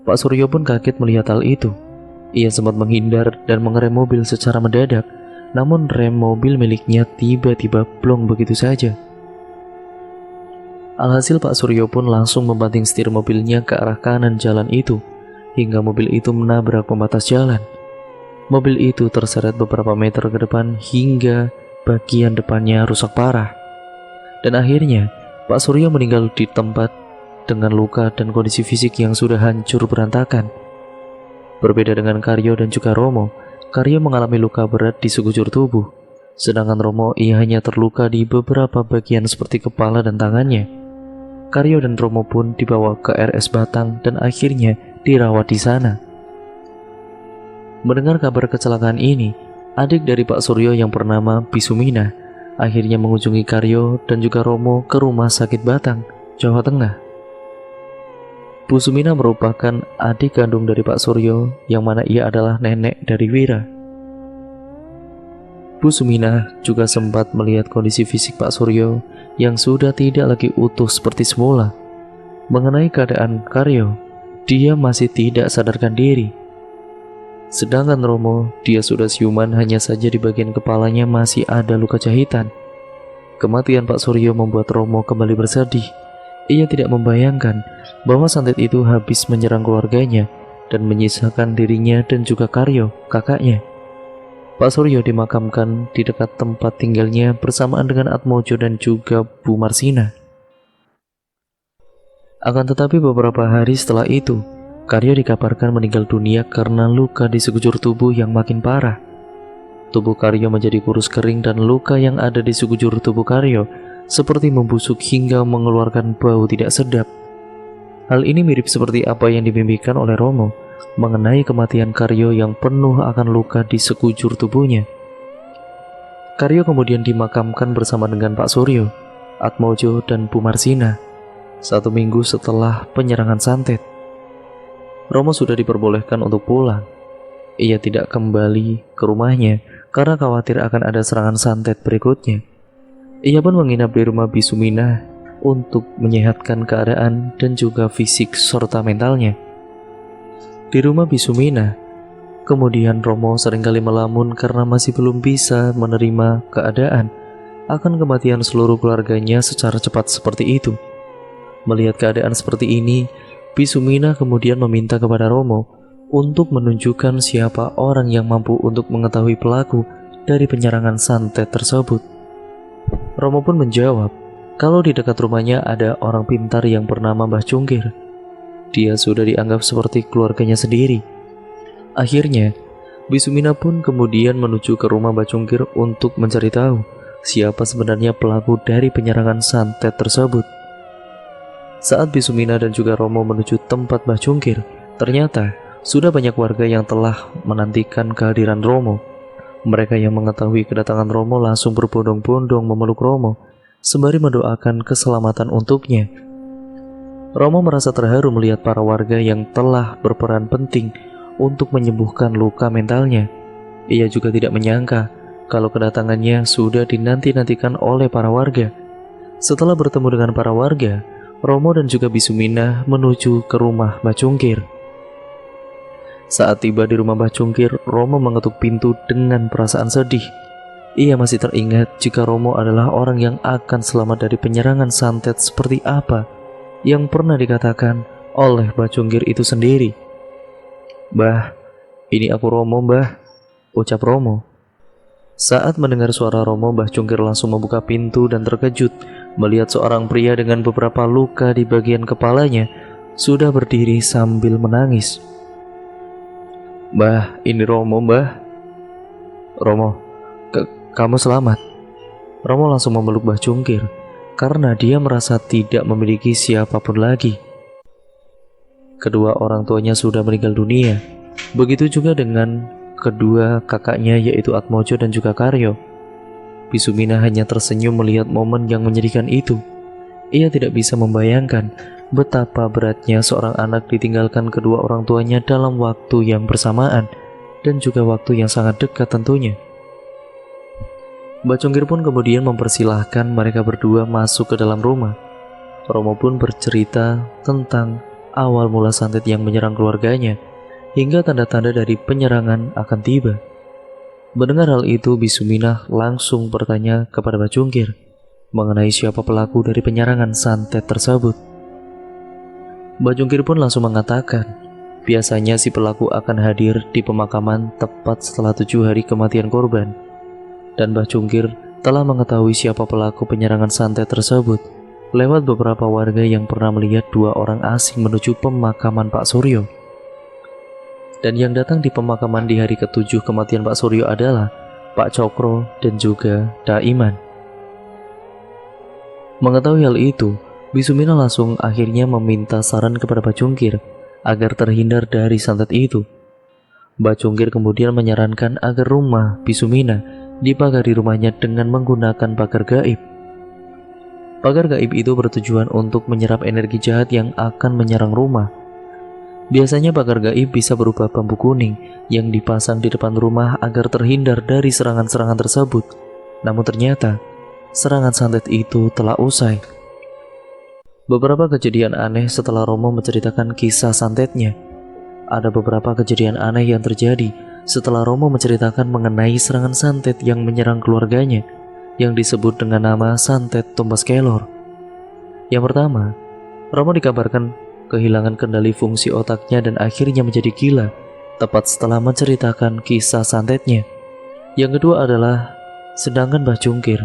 Pak Suryo pun kaget melihat hal itu. Ia sempat menghindar dan mengerem mobil secara mendadak, namun rem mobil miliknya tiba-tiba plong begitu saja. Alhasil Pak Suryo pun langsung membanting setir mobilnya ke arah kanan jalan itu, hingga mobil itu menabrak pembatas jalan. Mobil itu terseret beberapa meter ke depan hingga bagian depannya rusak parah. Dan akhirnya Pak Suryo meninggal di tempat dengan luka dan kondisi fisik yang sudah hancur berantakan. Berbeda dengan Karyo dan juga Romo, Karyo mengalami luka berat di sekujur tubuh. Sedangkan Romo ia hanya terluka di beberapa bagian seperti kepala dan tangannya. Karyo dan Romo pun dibawa ke RS Batang dan akhirnya dirawat di sana. Mendengar kabar kecelakaan ini, adik dari Pak Suryo yang bernama Bisumina akhirnya mengunjungi Karyo dan juga Romo ke Rumah Sakit Batang, Jawa Tengah. Bu Sumina merupakan adik kandung dari Pak Suryo, yang mana ia adalah nenek dari Wira. Bu Sumina juga sempat melihat kondisi fisik Pak Suryo yang sudah tidak lagi utuh seperti semula. Mengenai keadaan Karyo, dia masih tidak sadarkan diri. Sedangkan Romo, dia sudah siuman, hanya saja di bagian kepalanya masih ada luka jahitan. Kematian Pak Suryo membuat Romo kembali bersedih. Ia tidak membayangkan bahwa santet itu habis menyerang keluarganya dan menyisakan dirinya dan juga Karyo, kakaknya. Pak Suryo dimakamkan di dekat tempat tinggalnya bersamaan dengan Atmojo dan juga Bu Marsina. Akan tetapi beberapa hari setelah itu, Karyo dikabarkan meninggal dunia karena luka di sekujur tubuh yang makin parah. Tubuh Karyo menjadi kurus kering dan luka yang ada di sekujur tubuh Karyo seperti membusuk hingga mengeluarkan bau tidak sedap. Hal ini mirip seperti apa yang dimimpikan oleh Romo mengenai kematian Karyo yang penuh akan luka di sekujur tubuhnya. Karyo kemudian dimakamkan bersama dengan Pak Suryo, Atmojo, dan Bu Marsina 1 minggu setelah penyerangan santet. Romo sudah diperbolehkan untuk pulang. Ia tidak kembali ke rumahnya karena khawatir akan ada serangan santet berikutnya. Ia pun menginap di rumah Bisumina untuk menyehatkan keadaan dan juga fisik serta mentalnya. Di rumah Bisumina, kemudian Romo seringkali melamun karena masih belum bisa menerima keadaan akan kematian seluruh keluarganya secara cepat seperti itu. Melihat keadaan seperti ini, Bisumina kemudian meminta kepada Romo untuk menunjukkan siapa orang yang mampu untuk mengetahui pelaku dari penyerangan santet tersebut. Romo pun menjawab kalau di dekat rumahnya ada orang pintar yang bernama Mbah Cungkir. Dia sudah dianggap seperti keluarganya sendiri. Akhirnya, Bisumina pun kemudian menuju ke rumah Mbah Cungkir untuk mencari tahu siapa sebenarnya pelaku dari penyerangan santet tersebut. Saat Bisumina dan juga Romo menuju tempat Mbah Cungkir, ternyata sudah banyak warga yang telah menantikan kehadiran Romo. Mereka yang mengetahui kedatangan Romo langsung berbondong-bondong memeluk Romo, sembari mendoakan keselamatan untuknya. Romo merasa terharu melihat para warga yang telah berperan penting untuk menyembuhkan luka mentalnya. Ia juga tidak menyangka kalau kedatangannya sudah dinanti-nantikan oleh para warga. Setelah bertemu dengan para warga, Romo dan juga Bisumina menuju ke rumah Mbah Cungkir. Saat tiba di rumah Mbah Cungkir, Romo mengetuk pintu dengan perasaan sedih. Ia masih teringat jika Romo adalah orang yang akan selamat dari penyerangan santet seperti apa yang pernah dikatakan oleh Mbah Cungkir itu sendiri. "Mbah, ini aku Romo, Mbah," ucap Romo. Saat mendengar suara Romo, Mbah Cungkir langsung membuka pintu dan terkejut melihat seorang pria dengan beberapa luka di bagian kepalanya sudah berdiri sambil menangis. "Mbah, ini Romo, Mbah." "Romo, kamu selamat." Romo langsung memeluk Mbah Cungkir karena dia merasa tidak memiliki siapapun lagi. Kedua orang tuanya sudah meninggal dunia. Begitu juga dengan kedua kakaknya, yaitu Atmojo dan juga Karyo. Bisumina hanya tersenyum melihat momen yang menyedihkan itu. Ia tidak bisa membayangkan betapa beratnya seorang anak ditinggalkan kedua orang tuanya dalam waktu yang bersamaan dan juga waktu yang sangat dekat tentunya. Mbah Cungkir pun kemudian mempersilahkan mereka berdua masuk ke dalam rumah. Romo pun bercerita tentang awal mula santet yang menyerang keluarganya hingga tanda-tanda dari penyerangan akan tiba. Mendengar hal itu, Bisumina langsung bertanya kepada Mbah Cungkir mengenai siapa pelaku dari penyerangan santet tersebut. Mbah Cungkir pun langsung mengatakan, biasanya si pelaku akan hadir di pemakaman tepat setelah 7 hari kematian korban. Dan Mbah Cungkir telah mengetahui siapa pelaku penyerangan santet tersebut lewat beberapa warga yang pernah melihat 2 orang asing menuju pemakaman Pak Suryo. Dan yang datang di pemakaman di hari ke-7 kematian Pak Suryo adalah Pak Cokro, dan juga Daiman. Mengetahui hal itu, Bisumina langsung akhirnya meminta saran kepada Pak Cungkir agar terhindar dari santet itu. Mbak Cungkir kemudian menyarankan agar rumah Bisumina dipagari rumahnya dengan menggunakan pagar gaib. Pagar gaib itu bertujuan untuk menyerap energi jahat yang akan menyerang rumah. Biasanya pagar gaib bisa berupa bambu kuning yang dipasang di depan rumah agar terhindar dari serangan-serangan tersebut. Namun ternyata, serangan santet itu telah usai. Beberapa kejadian aneh setelah Romo menceritakan kisah santetnya. Ada beberapa kejadian aneh yang terjadi setelah Romo menceritakan mengenai serangan santet yang menyerang keluarganya, yang disebut dengan nama santet tumbas kelor. Yang pertama, Romo dikabarkan kehilangan kendali fungsi otaknya dan akhirnya menjadi gila, tepat setelah menceritakan kisah santetnya. Yang kedua adalah sedangkan Mbah Cungkir.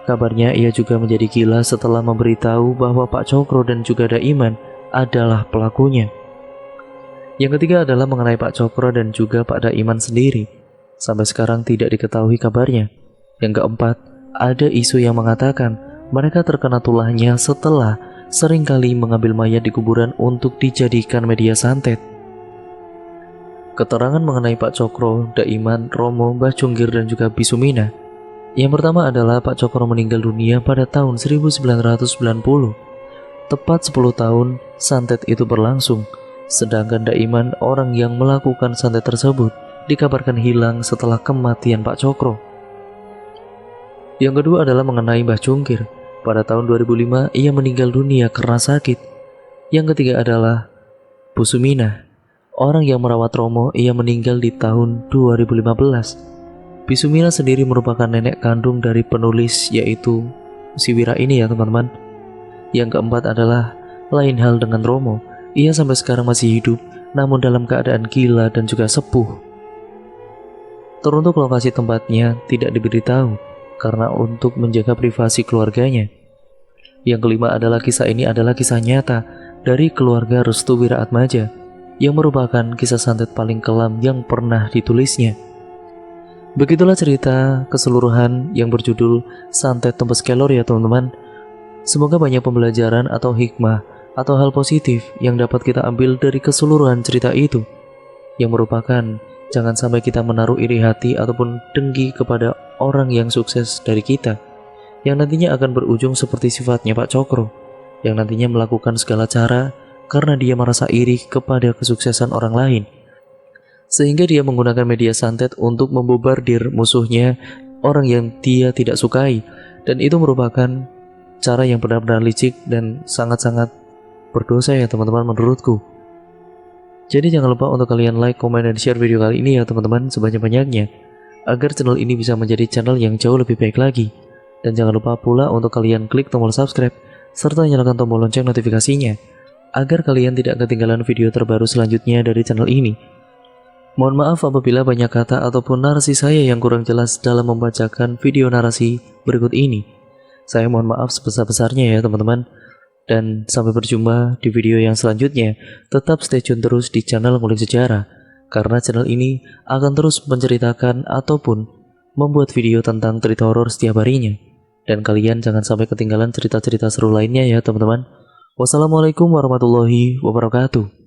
Kabarnya ia juga menjadi gila setelah memberitahu bahwa Pak Cokro dan juga Daiman adalah pelakunya. Yang ketiga adalah mengenai Pak Cokro dan juga Pak Daiman sendiri. Sampai sekarang tidak diketahui kabarnya. Yang keempat, ada isu yang mengatakan mereka terkena tulahnya setelah seringkali mengambil mayat di kuburan untuk dijadikan media santet. Keterangan mengenai Pak Cokro, Daiman, Romo, Mbah Cungkir dan juga Bisumina. Yang pertama adalah Pak Cokro meninggal dunia pada tahun 1990. Tepat 10 tahun santet itu berlangsung. Sedangkan Daiman, orang yang melakukan santet tersebut, dikabarkan hilang setelah kematian Pak Cokro. Yang kedua adalah mengenai Mbah Cungkir. Pada tahun 2005 ia meninggal dunia karena sakit. Yang ketiga adalah Bisumina, orang yang merawat Romo. Ia meninggal di tahun 2015. Bisumina sendiri merupakan nenek kandung dari penulis, yaitu si Wira ini ya teman-teman. Yang keempat adalah lain hal dengan Romo. Ia sampai sekarang masih hidup, namun dalam keadaan gila dan juga sepuh. Teruntuk lokasi tempatnya tidak diberitahu karena untuk menjaga privasi keluarganya. Yang kelima adalah kisah ini adalah kisah nyata dari keluarga Restu Wiraatmaja, yang merupakan kisah santet paling kelam yang pernah ditulisnya. Begitulah cerita keseluruhan yang berjudul Santet Tumbas Kelor ya teman-teman. Semoga banyak pembelajaran atau hikmah atau hal positif yang dapat kita ambil dari keseluruhan cerita itu, yang merupakan jangan sampai kita menaruh iri hati ataupun dengki kepada orang yang sukses dari kita, yang nantinya akan berujung seperti sifatnya Pak Cokro, yang nantinya melakukan segala cara karena dia merasa iri kepada kesuksesan orang lain, sehingga dia menggunakan media santet untuk membobardir musuhnya, orang yang dia tidak sukai. Dan itu merupakan cara yang benar-benar licik dan sangat-sangat berdosa ya teman-teman menurutku. Jadi jangan lupa untuk kalian like, komen, dan share video kali ini ya teman-teman sebanyak-banyaknya, agar channel ini bisa menjadi channel yang jauh lebih baik lagi. Dan jangan lupa pula untuk kalian klik tombol subscribe serta nyalakan tombol lonceng notifikasinya, agar kalian tidak ketinggalan video terbaru selanjutnya dari channel ini. Mohon maaf apabila banyak kata ataupun narasi saya yang kurang jelas dalam membacakan video narasi berikut ini. Saya mohon maaf sebesar-besarnya ya teman-teman. Dan sampai berjumpa di video yang selanjutnya. Tetap stay tune terus di channel Ngulik Sejarah, karena channel ini akan terus menceritakan ataupun membuat video tentang cerita horor setiap harinya. Dan kalian jangan sampai ketinggalan cerita-cerita seru lainnya ya teman-teman. Wassalamualaikum warahmatullahi wabarakatuh.